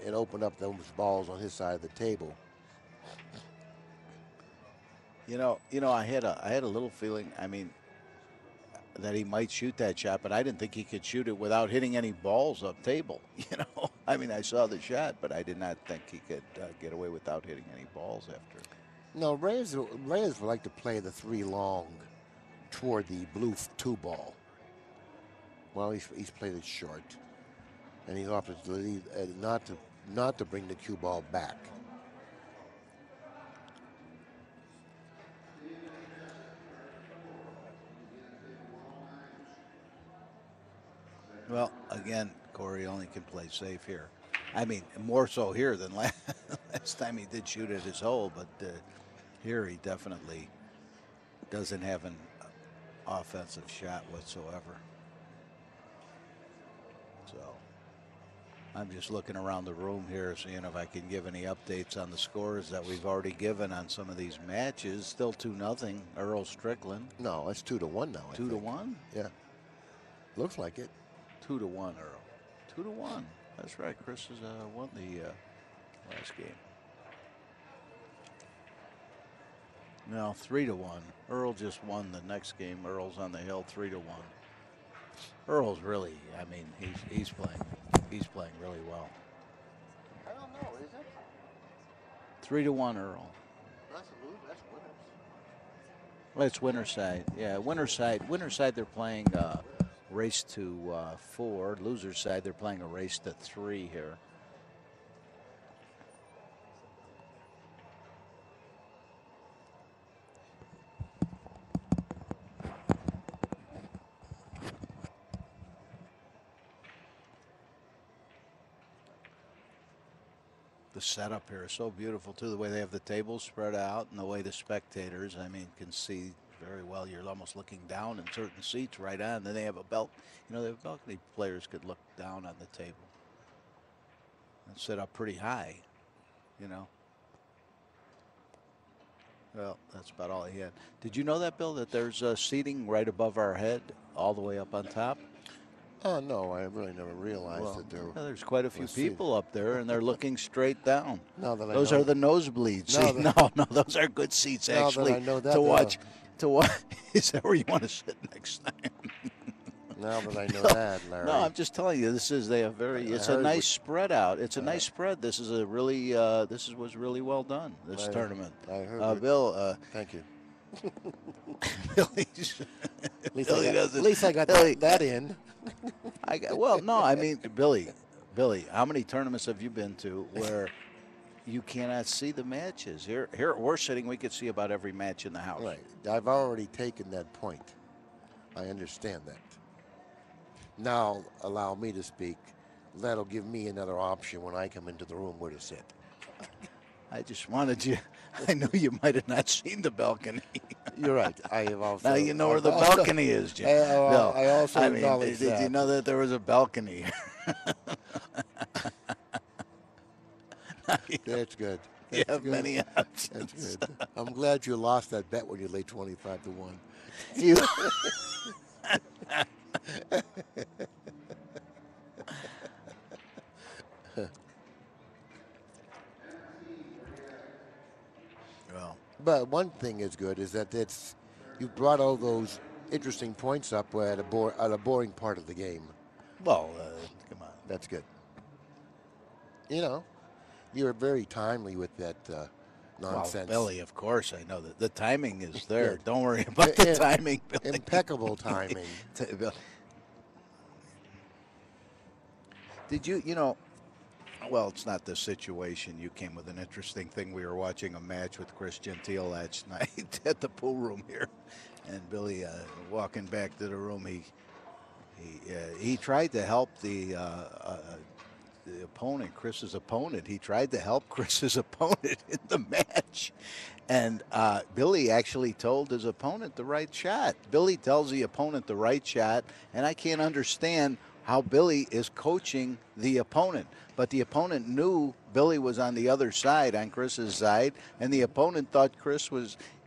S2: and open up those balls on his side of the table.
S1: You know, I had a little feeling. I mean, that he might shoot that shot, but I didn't think he could shoot it without hitting any balls up table. You know, I mean, I saw the shot, but I did not think he could get away without hitting any balls after.
S2: No, Reyes would like to play the 3 long toward the blue 2 ball. Well, he's played it short, and he's opted to leave, not to bring the cue ball back.
S1: Well, again, Corey only can play safe here. I mean, more so here than last time he did shoot at his hole, but here he definitely doesn't have an offensive shot whatsoever. So I'm just looking around the room here, seeing if I can give any updates on the scores that we've already given on some of these matches. Still 2-0, Earl Strickland.
S2: No, it's 2-1 now. I
S1: 2-1?
S2: Yeah. Looks like it.
S1: 2-1, Earl. 2-1. That's right. Chris has won the last game. No, 3-1. Earl just won the next game. Earl's on the hill, 3-1. Earl's really, I mean, he's playing really well.
S2: I don't know, is it?
S1: 3-1, Earl.
S2: That's winners.
S1: Well, it's Winterside. Yeah, Winterside, they're playing race to 4. Loser's side, they're playing a race to 3 here. The setup here is so beautiful too. The way they have the tables spread out and the way the spectators, I mean, can see very well. You're almost looking down in certain seats right on. Then they have a the balcony players could look down on the table. It's set up pretty high, you know. Well, that's about all he had. Did you know that, Bill, that there's seating right above our head all the way up on top?
S2: Oh, no, I really never realized that there
S1: there's quite a few people up there, and they're looking straight down.
S2: Now that
S1: Those are the nosebleeds. No, those are good seats, actually,
S2: that I know that,
S1: to watch. Is that where you want to sit next time?
S2: Now that I know that, Larry.
S1: No, I'm just telling you, it's a nice spread out. It's a nice spread. This is a really, was really well done, this tournament.
S2: I heard
S1: Bill.
S2: Thank you.
S1: At
S2: least I got that in.
S1: Billy, how many tournaments have you been to where you cannot see the matches? Here we're sitting, we could see about every match in the house.
S2: Right. I've already taken that point. I understand that. Now allow me to speak. That'll give me another option when I come into the room where to sit.
S1: I just wanted you. I knew you might have not seen the balcony.
S2: You're right. I have also.
S1: Now you know where the balcony is, Jim.
S2: I also acknowledge
S1: that. Did you know that there was a balcony?
S2: That's good.
S1: You have many options.
S2: That's good. I'm glad you lost that bet when you laid 25-1.
S1: You.
S2: But one thing is good is that you brought all those interesting points up at a boring part of the game.
S1: Well, come on.
S2: That's good. You know, you were very timely with that nonsense.
S1: Well, Billy, of course, I know that the timing is there. Yeah. Don't worry about the timing, Billy.
S2: Impeccable timing.
S1: Did you, well, it's not this situation. You came with an interesting thing. We were watching a match with Chris Gentile last night at the pool room here. And Billy, walking back to the room, he tried to help the opponent, Chris's opponent. He tried to help Chris's opponent in the match. And Billy actually told his opponent the right shot. Billy tells the opponent the right shot, and I can't understand how Billy is coaching the opponent. But the opponent knew Billy was on the other side, on Chris's side, and the opponent thought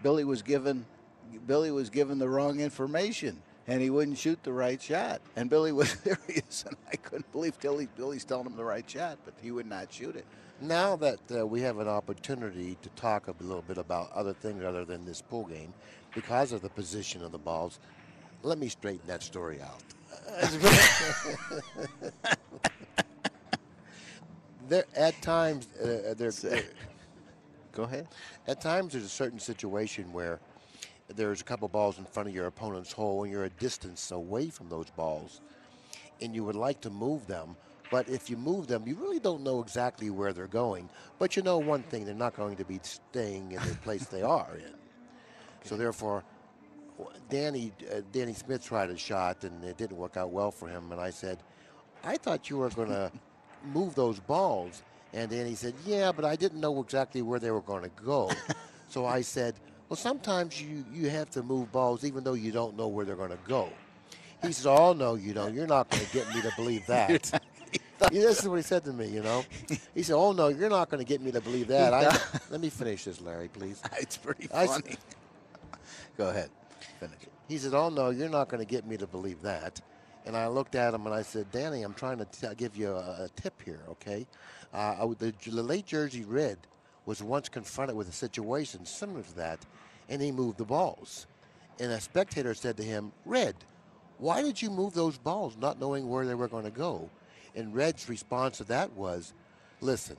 S1: Billy was given the wrong information, and he wouldn't shoot the right shot. And Billy was furious, and I couldn't believe Billy's telling him the right shot, but he would not shoot it.
S2: Now that we have an opportunity to talk a little bit about other things other than this pool game, because of the position of the balls, let me straighten that story out. There, at times,
S1: Go ahead.
S2: At times, there's a certain situation where there's a couple balls in front of your opponent's hole, and you're a distance away from those balls, and you would like to move them. But if you move them, you really don't know exactly where they're going. But you know one thing: they're not going to be staying in the place they are in. So therefore, Danny Smith tried a shot, and it didn't work out well for him. And I said, I thought you were going to move those balls. And Danny said, yeah, but I didn't know exactly where they were going to go. So I said, well, sometimes you have to move balls even though you don't know where they're going to go. He says, "Oh no, you're not going to get me to believe that." This is what he said to me. He said, "Oh no, you're not going to get me to believe that." Let me finish this, Larry, please.
S1: It's pretty funny. Go ahead, finish it.
S2: He said, "Oh no, you're not going to get me to believe that." And I looked at him and I said, "Danny, I'm trying to give you a tip here, okay? The late Jersey Red was once confronted with a situation similar to that, and he moved the balls. And a spectator said to him, 'Red, why did you move those balls not knowing where they were going to go?' And Red's response to that was, 'Listen,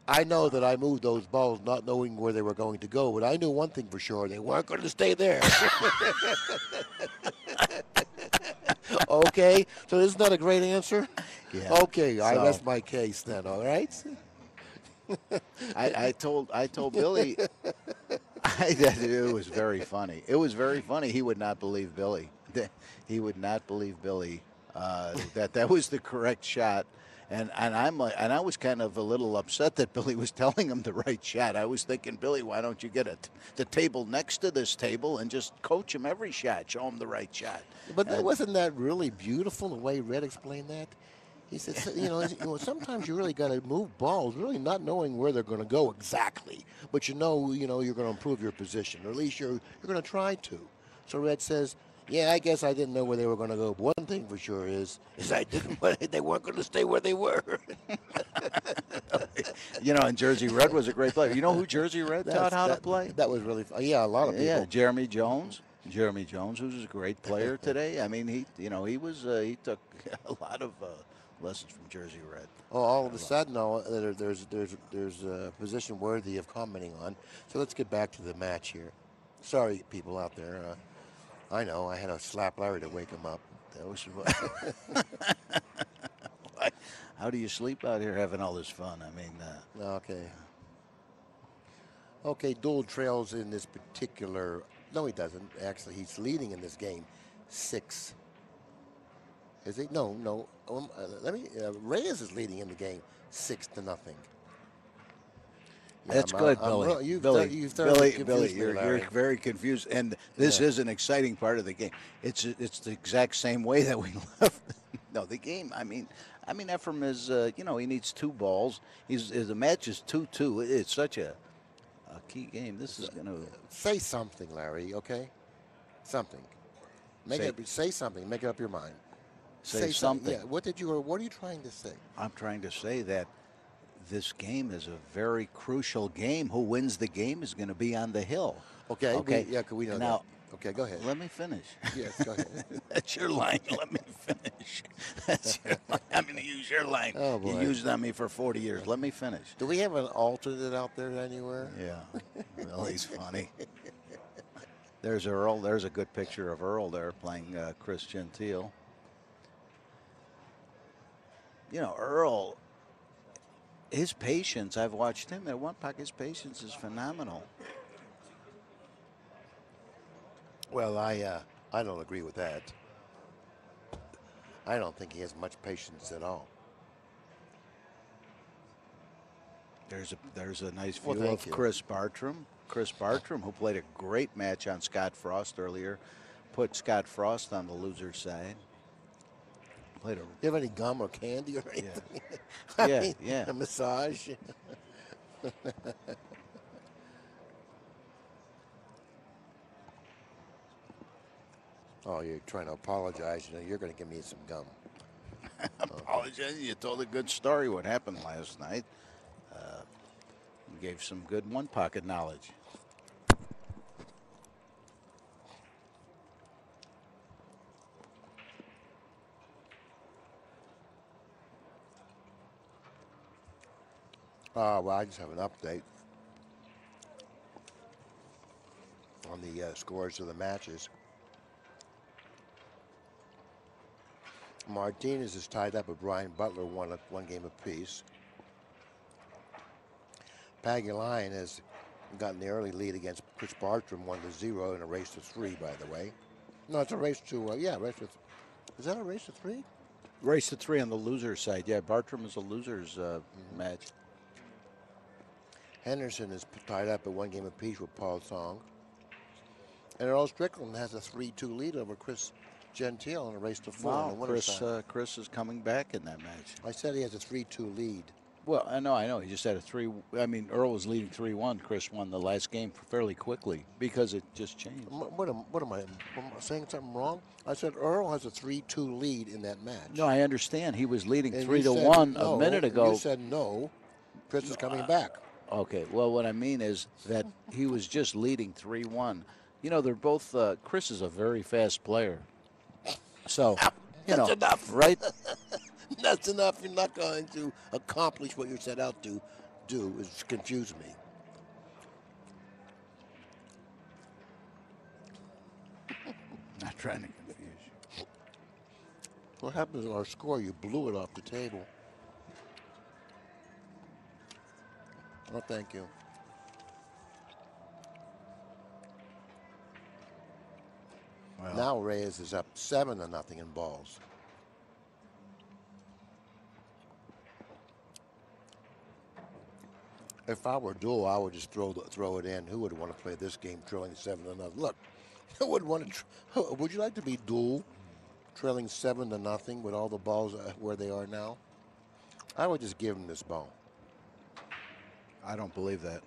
S2: I know that I moved those balls not knowing where they were going to go, but I knew one thing for sure, they weren't going to stay there.'" Okay, so isn't that a great answer?
S1: Yeah.
S2: Okay, I rest my case then, all right?
S1: I told Billy that it was very funny. It was very funny. He would not believe Billy. He would not believe Billy that was the correct shot. And I was kind of a little upset that Billy was telling him the right shot. I was thinking, Billy, why don't you get the table next to this table and just coach him every shot, show him the right shot.
S2: But wasn't that really beautiful the way Red explained that? He said, sometimes you really got to move balls, really not knowing where they're going to go exactly, but you're going to improve your position, or at least you're going to try to. So Red says, "Yeah, I guess I didn't know where they were going to go. But one thing for sure is I didn't. They weren't going to stay where they were."
S1: And Jersey Red was a great player. You know who Jersey Red taught how to play?
S2: That was really fun. Yeah, a lot of people.
S1: Yeah, Jeremy Jones, who's a great player today. I mean, he took a lot of lessons from Jersey Red.
S2: Oh, all of a sudden, there's a position worthy of commenting on. So let's get back to the match here. Sorry, people out there. I know I had to slap Larry to wake him up.
S1: That was how do you sleep out here having all this fun? I mean,
S2: okay. Okay, Deuel trails in this particular. No, he doesn't. Actually, he's leading in this game, 6. Is he? No. Reyes is leading in the game, 6-0. Yeah,
S1: that's good, Billy. Billy, you're very confused, and this is an exciting part of the game. It's the exact same way that we left. No, the game. I mean, Efren is. He needs 2 balls. The match is 2-2. It's such a key game. This is going to
S2: say something, Larry. Okay, something. Say something. Make it up your mind.
S1: Say something.
S2: Yeah. What are you trying to say?
S1: I'm trying to say that this game is a very crucial game. Who wins the game is going to be on the hill.
S2: Okay. We know
S1: now,
S2: that. Okay, go ahead.
S1: Let me finish.
S2: Yes, go ahead.
S1: That's your line. Let me finish. That's your line. I'm going to use your line.
S2: Oh, boy.
S1: You used it on me for 40 years. Let me finish.
S2: Do we have an alternate out there anywhere?
S1: Yeah. Well, he's funny. There's Earl. There's a good picture of Earl there playing Chris Gentile. Earl, his patience, I've watched him at Onepocket. His patience is phenomenal.
S2: Well, I don't agree with that. I don't think he has much patience at all.
S1: There's a nice view of Chris Bartram. Chris Bartram, who played a great match on Scott Frost earlier, put Scott Frost on the loser's side.
S2: Do you have any gum or candy or anything?
S1: Yeah.
S2: A massage. Oh, you're trying to apologize. You're going to give me some gum.
S1: Apologize. You told a good story what happened last night. You gave some good Onepocket knowledge.
S2: Well, I just have an update on the scores of the matches. Martinez is tied up with Brian Butler, one game apiece. Pagulayan has gotten the early lead against Chris Bartram, 1-0 in a race to 3, by the way. No, it's a race to, race to, is that a race to 3?
S1: Race to 3 on the loser's side. Yeah, Bartram is a loser's match.
S2: Henderson is tied up at one game apiece with Paul Song. And Earl Strickland has a 3-2 lead over Chris Gentile in a race to 4 on
S1: Wow,
S2: the winner's side.
S1: Chris is coming back in that match.
S2: I said he has a 3-2 lead.
S1: Well, I know. He just had a 3. I mean, Earl was leading 3-1. Chris won the last game fairly quickly because it just changed.
S2: What am I saying something wrong? I said Earl has a 3-2 lead in that match.
S1: No, I understand. He was leading
S2: And
S1: 3-1
S2: no,
S1: a minute ago.
S2: You said no. Chris is coming back.
S1: Okay. Well, what I mean is that he was just leading 3-1. You know, they're both. Chris is a very fast player. So,
S2: That's enough.
S1: Right?
S2: That's enough. You're not going to accomplish what you set out to do. Is confuse me.
S1: Not trying to confuse you.
S2: What happened to our score? You blew it off the table. Oh, thank you.
S1: Well,
S2: Now Reyes is up 7-0 in balls. If I were Deuel, I would just throw it in. Who would want to play this game trailing 7-0? Look, who would want to? Would you like to be Deuel, trailing 7-0 with all the balls where they are now? I would just give him this ball.
S1: I don't believe that.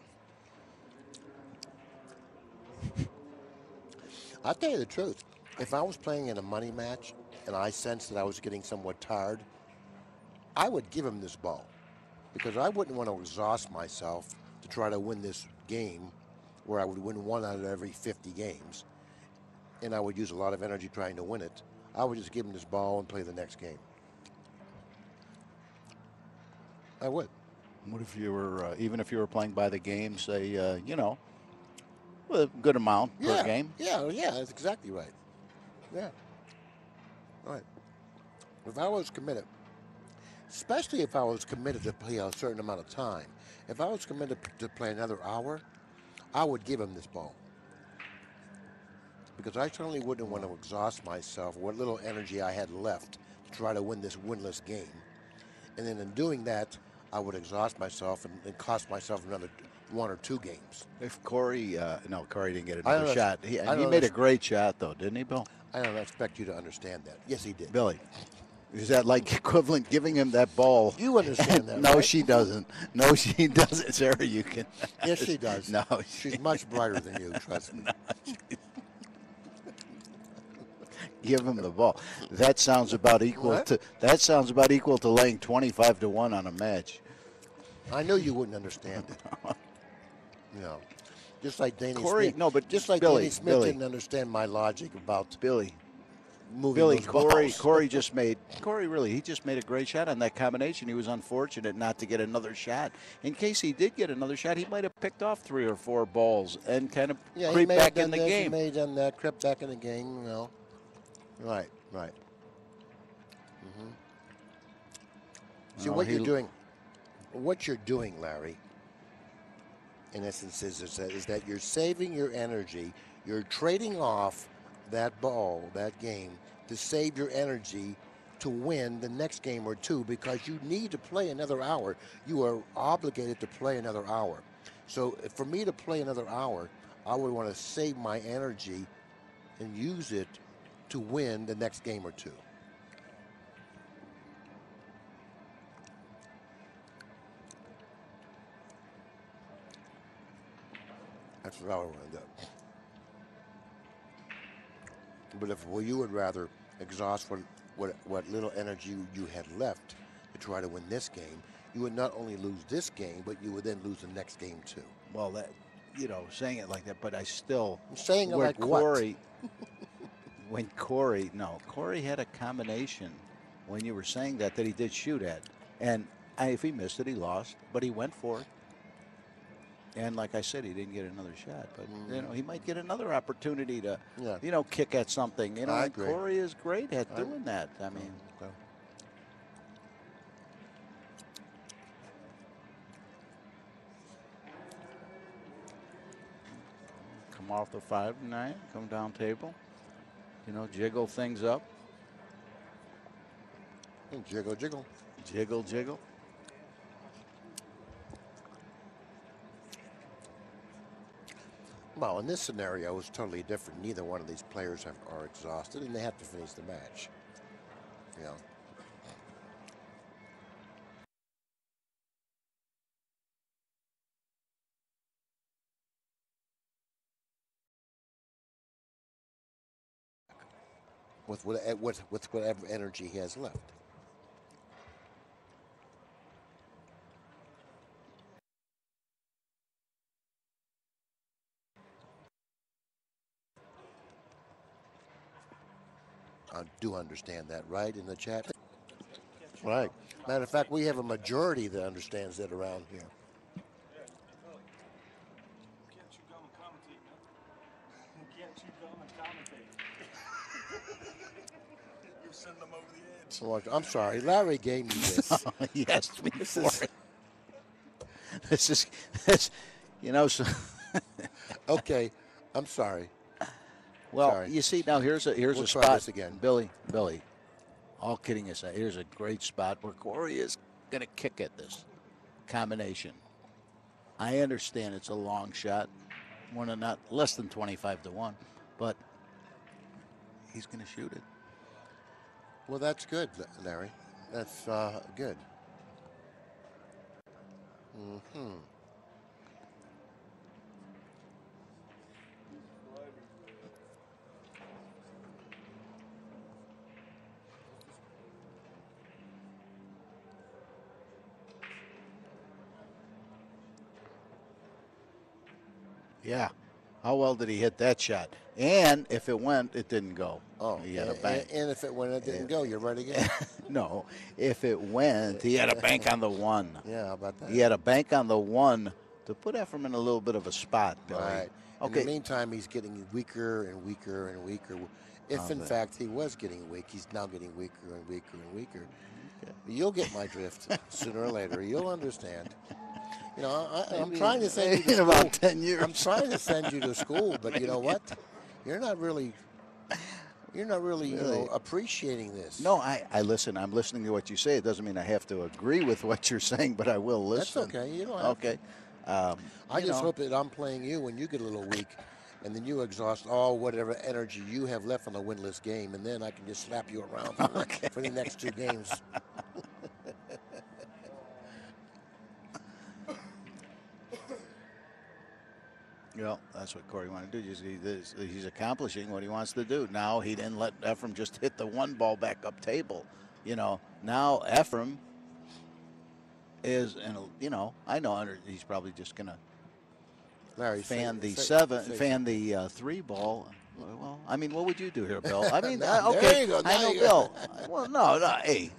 S2: I'll tell you the truth. If I was playing in a money match and I sensed that I was getting somewhat tired, I would give him this ball because I wouldn't want to exhaust myself to try to win this game where I would win 1 out of every 50 games and I would use a lot of energy trying to win it. I would just give him this ball and play the next game. I would.
S1: What if you were, even if you were playing by the game, say, you know, with a good amount per game?
S2: Yeah, that's exactly right. Yeah. Right. If I was committed, especially if I was committed to play a certain amount of time, if I was committed to play another hour, I would give him this ball. Because I certainly wouldn't want to exhaust myself, what little energy I had left to try to win this winless game. And then in doing that, I would exhaust myself and cost myself another 1 or 2 games.
S1: If Corey, no, Corey didn't get another shot. He made a great shot, though, didn't he, Bill?
S2: I don't expect you to understand that. Yes, he did.
S1: Billy, is that like equivalent giving him that ball?
S2: You understand that,
S1: No,
S2: right?
S1: she doesn't. No, she doesn't, Sarah. You can.
S2: Yes, she does.
S1: No,
S2: she's much brighter than you, trust me.
S1: Give him the ball. That sounds about equal
S2: What?
S1: to. That sounds about equal to laying 25-1 on a match.
S2: I knew you wouldn't understand it. You know, just like Danny
S1: Corey,
S2: Smith.
S1: no, but
S2: just like
S1: Billy,
S2: Danny Smith
S1: Billy.
S2: didn't understand my logic about
S1: Billy.
S2: moving
S1: Billy,
S2: those
S1: Corey
S2: balls.
S1: He just made a great shot on that combination. He was unfortunate not to get another shot. In case he did get another shot, he might have picked off 3 or 4 balls and kind of creep back in the game.
S2: He may have done that, crept back in the game, you know. Right. Mm-hmm. See,
S1: No,
S2: what you're doing, Larry, in essence, is that you're saving your energy. You're trading off that ball, that game, to save your energy to win the next game or 2 because you need to play another hour. You are obligated to play another hour. So for me to play another hour, I would want to save my energy and use it to win the next game or 2. That's what I would want to do. But if you would rather exhaust what little energy you had left to try to win this game, you would not only lose this game, but you would then lose the next game too.
S1: Well, that, saying it like that, but I still.
S2: I'm saying it
S1: where
S2: like
S1: Corey, when Corey had a combination when you were saying that he did shoot at. And if he missed it, he lost, but he went for it. And like I said, he didn't get another shot, but he might get another opportunity to, kick at something.
S2: I
S1: and
S2: agree.
S1: Corey is great at doing that. I mean, come off the 5-9, come down table, jiggle things up,
S2: Jiggle.
S1: jiggle.
S2: Well, in this scenario, it's totally different. Neither one of these players are exhausted, and they have to finish the match. You know. With whatever energy he has left. I do understand that, right, in the chat? Right. Matter of fact, we have a majority that understands that around here.
S3: Can't chew gum and commentate, man. Can't chew gum and commentate. You send them over the edge.
S2: Well, I'm sorry, Larry gave me this.
S1: He asked me for it. This is, you know. So
S2: Okay, I'm sorry.
S1: well,
S2: Sorry.
S1: you see now here's a
S2: We'll try
S1: spot
S2: this again.
S1: Billy. All kidding aside, here's a great spot where Corey is going to kick at this combination. I understand it's a long shot, not less than 25-1, but he's going to shoot it.
S2: Well, that's good, Larry. That's good. Mm-hmm.
S1: Yeah. How well did he hit that shot? And if it went, it didn't go.
S2: Oh,
S1: he had a bank.
S2: And if it went, it didn't go. You're right again.
S1: No, if it went, he had a bank on the one.
S2: Yeah, how about that?
S1: He had a bank on the one to put Efren in a little bit of a spot, Billy.
S2: Right.
S1: Okay.
S2: In the meantime, he's getting weaker and weaker and weaker. If, in fact, he was getting weak, he's now getting weaker and weaker and weaker. Okay. You'll get my drift sooner or later. You'll understand. You know, I'm trying to send you to school.
S1: In about 10 years.
S2: I'm trying to send you to school, but you know what? You're not really, you know, appreciating this.
S1: No, I listen. I'm listening to what you say. It doesn't mean I have to agree with what you're saying, but I will listen.
S2: That's okay. You don't have
S1: to.
S2: I just hope that I'm playing you when you get a little weak, and then you exhaust all whatever energy you have left on the winless game, and then I can just slap you around for the next 2 games.
S1: Well, that's what Corey wanted to do. He's accomplishing what he wants to do. Now he didn't let Efren just hit the one ball back up table. You know, now Efren is, you know, I know he's probably just going to fan the 3 ball. Well, I mean, what would you do here, Bill? I mean, okay,
S2: there you go.
S1: I know, Bill. Well, no, hey,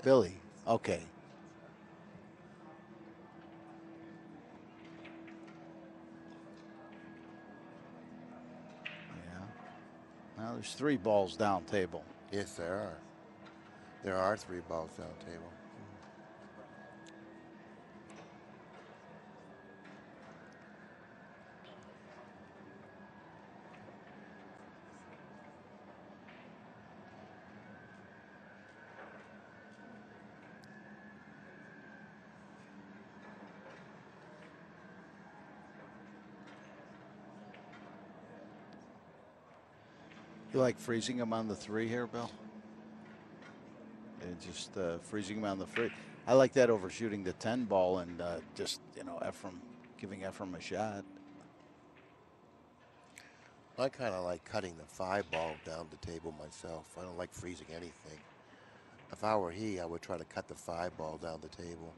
S1: Billy, okay. Now there's 3 balls down table.
S2: Yes, there are. There are 3 balls down table.
S1: You like freezing him on the 3 here, Bill? And just freezing him on the 3. I like that over shooting the 10 ball and just, you know, giving Efren a shot.
S2: I kind of like cutting the 5 ball down the table myself. I don't like freezing anything. If I were he, I would try to cut the 5 ball down the table.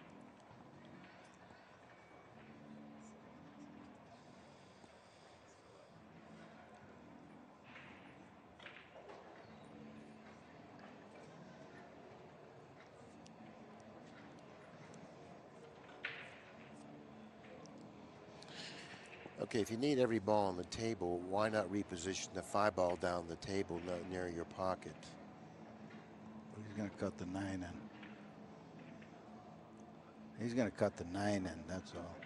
S2: Okay, if you need every ball on the table, why not reposition the 5 ball down the table near your pocket?
S1: He's going to cut the 9 in. He's going to cut the 9 in, that's all.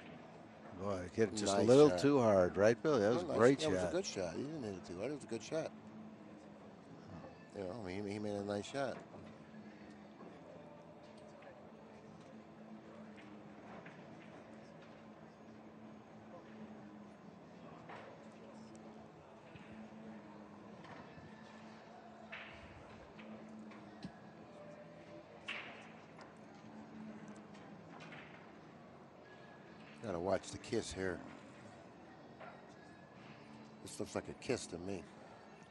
S1: Boy, hit it just
S2: Nice
S1: a little
S2: shot.
S1: too hard, right, Bill? That was a great shot.
S2: That was a good shot. He didn't hit it too hard. It was a good shot. You know, I mean, he made a nice shot. Gotta watch the kiss here. This looks like a kiss to me.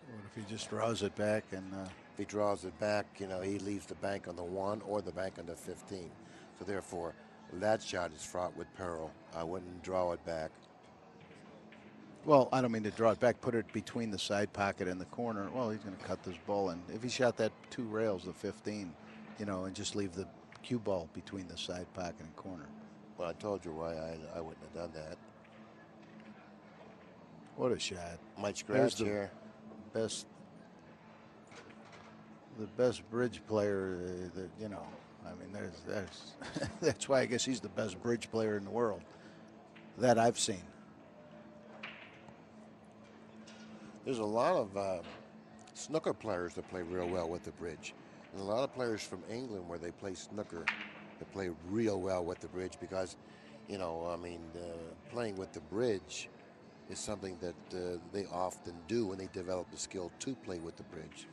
S1: What if he just draws it back and?
S2: If he draws it back, you know, he leaves the bank on the 1 or the bank on the 15. So therefore, that shot is fraught with peril. I wouldn't draw it back.
S1: Well, I don't mean to draw it back. Put it between the side pocket and the corner. Well, he's going to cut this ball, and if he shot that 2 rails, the 15, you know, and just leave the cue ball between the side pocket and corner.
S2: Well, I told you why I wouldn't have done that.
S1: What a shot!
S2: Might scratch
S1: the
S2: here.
S1: The best bridge player that, you know. I mean, there's that's why I guess he's the best bridge player in the world that I've seen.
S2: There's a lot of snooker players that play real well with the bridge. And a lot of players from England where they play snooker that play real well with the bridge because, you know, I mean, playing with the bridge is something that they often do when they develop the skill to play with the bridge.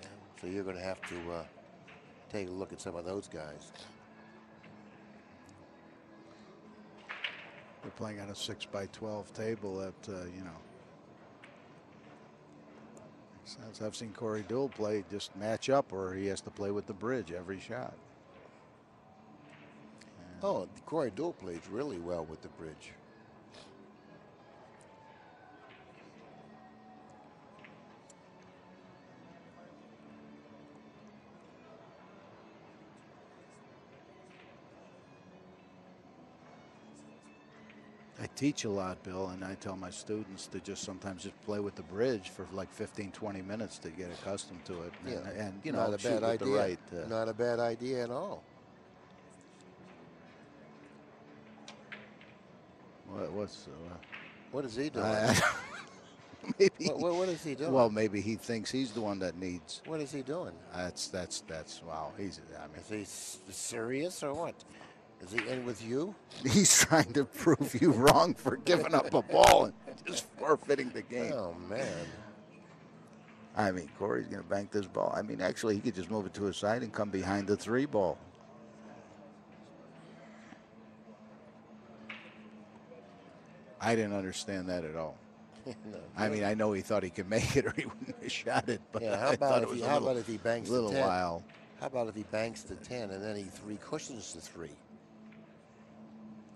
S2: Yeah. So you're going to have to take a look at some of those guys.
S1: They're playing on a 6x12 table that, you know. Since I've seen Corey Deuel play, just match up, or he has to play with the bridge every shot. And
S2: oh, Corey Deuel plays really well with the bridge.
S1: I teach a lot, Bill, and I tell my students to just sometimes just play with the bridge for like 15, 20 minutes to get accustomed to it.
S2: Yeah.
S1: And you know,
S2: not a bad idea.
S1: The right,
S2: not a bad idea at all.
S1: What
S2: is he doing?
S1: Maybe.
S2: What is he doing?
S1: Well, maybe he thinks he's the one that needs.
S2: What is he doing?
S1: That's wow. I mean,
S2: is he serious or what? Is he in with you?
S1: He's trying to prove you wrong for giving up a ball and just forfeiting the game.
S2: Oh, man.
S1: I mean, Corey's going to bank this ball. I mean, actually, he could just move it to his side and come behind the 3 ball. I didn't understand that at all.
S2: No,
S1: I mean, I know he thought he could make it or he wouldn't have shot it. But
S2: yeah,
S1: how about
S2: if he banks
S1: the 10?
S2: How about if he banks the 10 and then he 3 cushions the 3?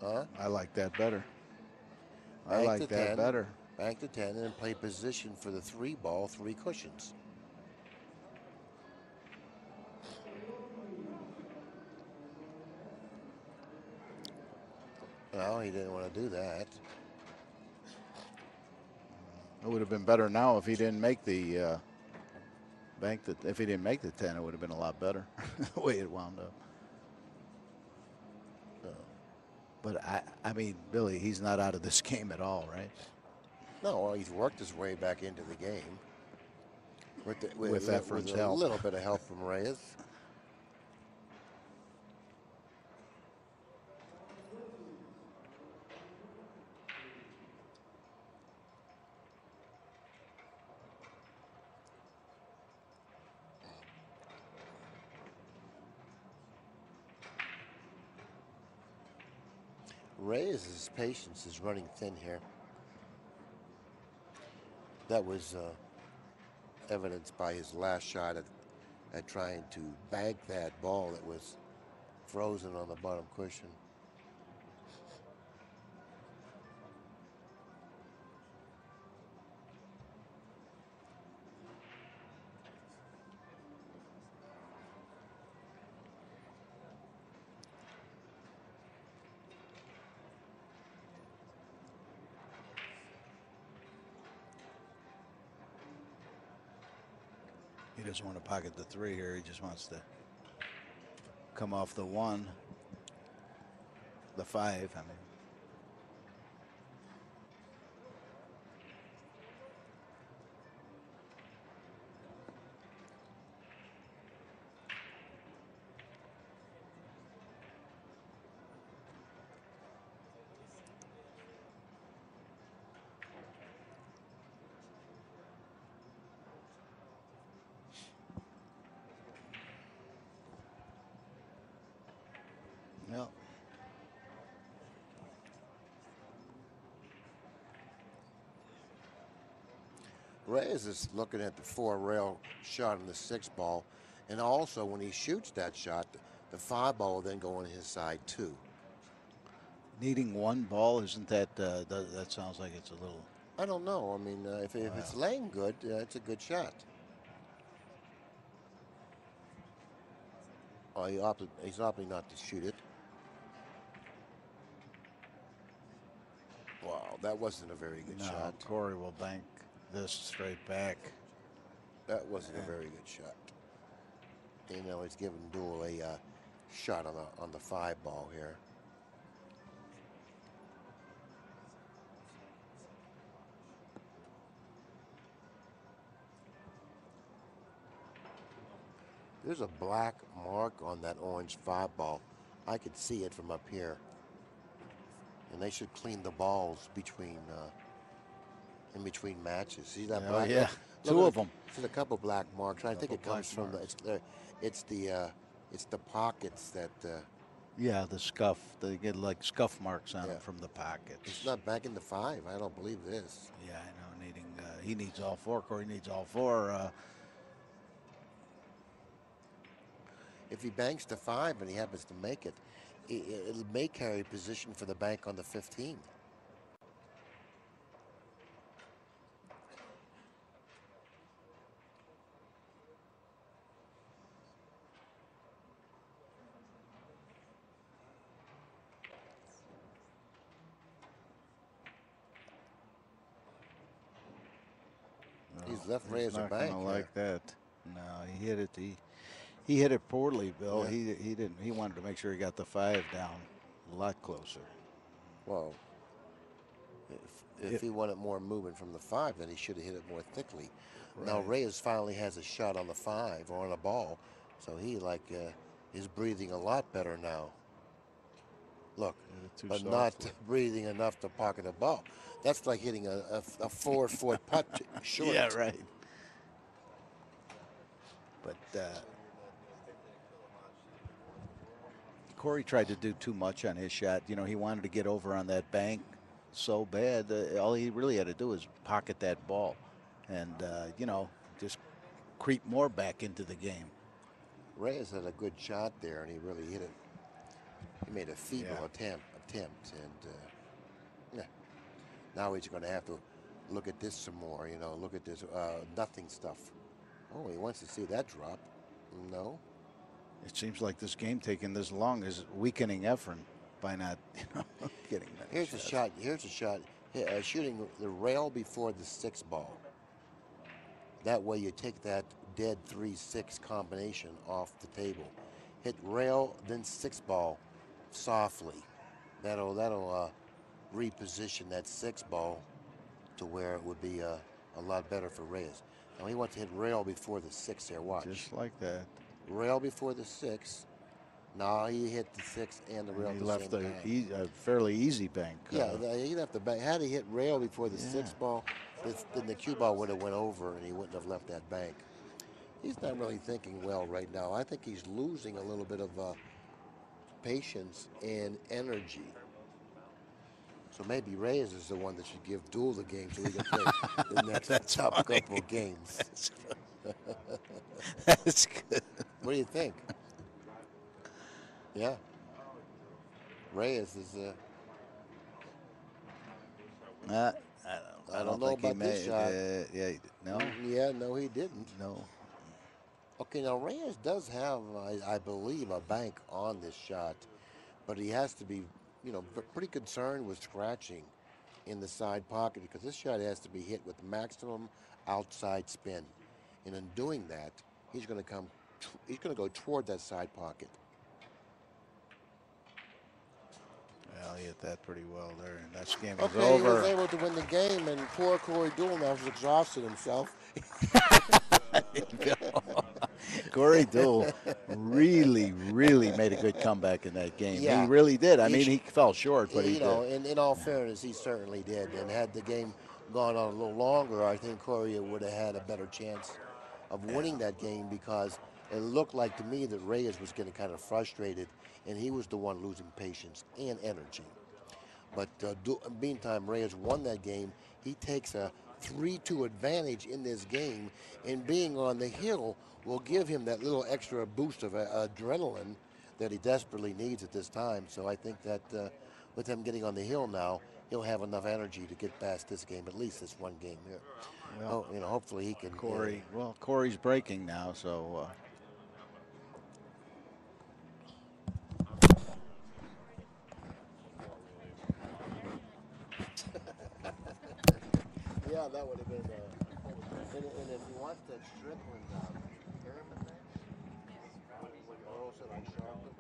S2: Huh?
S1: I like that better.
S2: Bank
S1: I like that
S2: 10,
S1: better.
S2: Bank the 10 and then play position for the 3 ball, 3 cushions. Well, he didn't want to do that.
S1: It would have been better now if he didn't make the if he didn't make the 10, it would have been a lot better the way it wound up. But I mean, Billy, he's not out of this game at all, right?
S2: No, well, he's worked his way back into the game with
S1: Efren's
S2: a
S1: help.
S2: little bit of help from Reyes. Reyes' patience is running thin here. That was evidenced by his last shot at trying to bank that ball that was frozen on the bottom cushion.
S1: He doesn't want to pocket the 3 here. He just wants to come off the 1, the 5. I mean.
S2: Reyes is looking at the 4-rail shot on the 6 ball, and also when he shoots that shot, the 5 ball will then go on his side too.
S1: Needing one ball, isn't that, that sounds like it's a little.
S2: I don't know. I mean, if it's laying good, it's a good shot. Oh, he's opting not to shoot it. Wow, that wasn't a very good
S1: No,
S2: shot.
S1: Corey will bank this straight back.
S2: That wasn't a very good shot. You know, he's giving Deuel a shot on the 5 ball here. There's a black mark on that orange 5 ball. I could see it from up here. And they should clean the balls in between matches. See that black?
S1: Yeah,
S2: Look
S1: two of them.
S2: There's a couple black marks. I think it
S1: Couple
S2: comes
S1: black
S2: from it's the pockets that.
S1: Yeah, the scuff. They get like scuff marks on
S2: Yeah.
S1: them from the pockets.
S2: It's not back in the 5. I don't believe this.
S1: Yeah, I know. Needing. He needs all four. Corey needs all four.
S2: If he banks the 5 and he happens to make it, it may carry position for the bank on the 15. He's left Reyes a
S1: not
S2: bank.
S1: gonna like that. No, he hit it. He hit it poorly, Bill.
S2: Yeah.
S1: He didn't. He wanted to make sure he got the 5 down a lot closer.
S2: Well, if he wanted more movement from the 5, then he should have hit it more thickly.
S1: Right.
S2: Now Reyes finally has a shot on the 5 or on a ball, so he is breathing a lot better now. Look, but not breathing enough to pocket a ball. That's like hitting a 4-foot putt short.
S1: Yeah, right. But Corey tried to do too much on his shot. You know, he wanted to get over on that bank so bad. All he really had to do was pocket that ball and, you know, just creep more back into the game.
S2: Reyes had a good shot there, and he really hit it. He made a feeble attempt, and now he's going to have to look at this some more. You know, look at this nothing stuff. Oh, he wants to see that drop. No.
S1: It seems like this game taking this long is weakening Efren by not, you know, getting that.
S2: Here's a shot. Here's a shot. Shooting the rail before the 6 ball. That way you take that dead 3-6 combination off the table. Hit rail, then 6 ball softly. That'll reposition that 6 ball to where it would be a lot better for Reyes. Now he wants to hit rail before the 6 there. Watch.
S1: Just like that.
S2: Rail before the 6. Now he hit the 6 and the rail at the
S1: left
S2: same time.
S1: a fairly easy bank.
S2: Yeah, he left the bank. Had he hit rail before the 6 ball, then the cue ball would have went over and he wouldn't have left that bank. He's not really thinking well right now. I think he's losing a little bit of patience and energy. So maybe Reyes is the one that should give Deuel the game so he can play the next couple of games.
S1: That's good.
S2: What do you think? Yeah. Reyes is.
S1: I
S2: don't know about this shot.
S1: No.
S2: Yeah, no, he didn't.
S1: No.
S2: Okay, now Reyes does have, I believe, a bank on this shot, but he has to be, you know, pretty concerned with scratching in the side pocket because this shot has to be hit with maximum outside spin, and in doing that, he's going to go toward that side pocket.
S1: Well, he hit that pretty well there, and that game was
S2: Okay,
S1: over.
S2: he was able to win the game, and poor Corey Deuel now has exhausted himself.
S1: Corey Deuel really, really made a good comeback in that game.
S2: Yeah.
S1: He really did. I mean, he fell short, but he did.
S2: In all fairness, he certainly did. And had the game gone on a little longer, I think Corey would have had a better chance of winning that game because it looked like to me that Reyes was getting kind of frustrated, and he was the one losing patience and energy. But meantime, Reyes won that game. He takes a 3-2 advantage in this game, and being on the hill will give him that little extra boost of adrenaline that he desperately needs at this time. So I think that with him getting on the hill now, he'll have enough energy to get past this game, at least this one game here.
S1: Well,
S2: Hopefully he can.
S1: Corey. Well, Corey's breaking now, so.
S2: Yeah, that would have been. And if you watch that Strickland Harriman match, when Earl said I sharpened.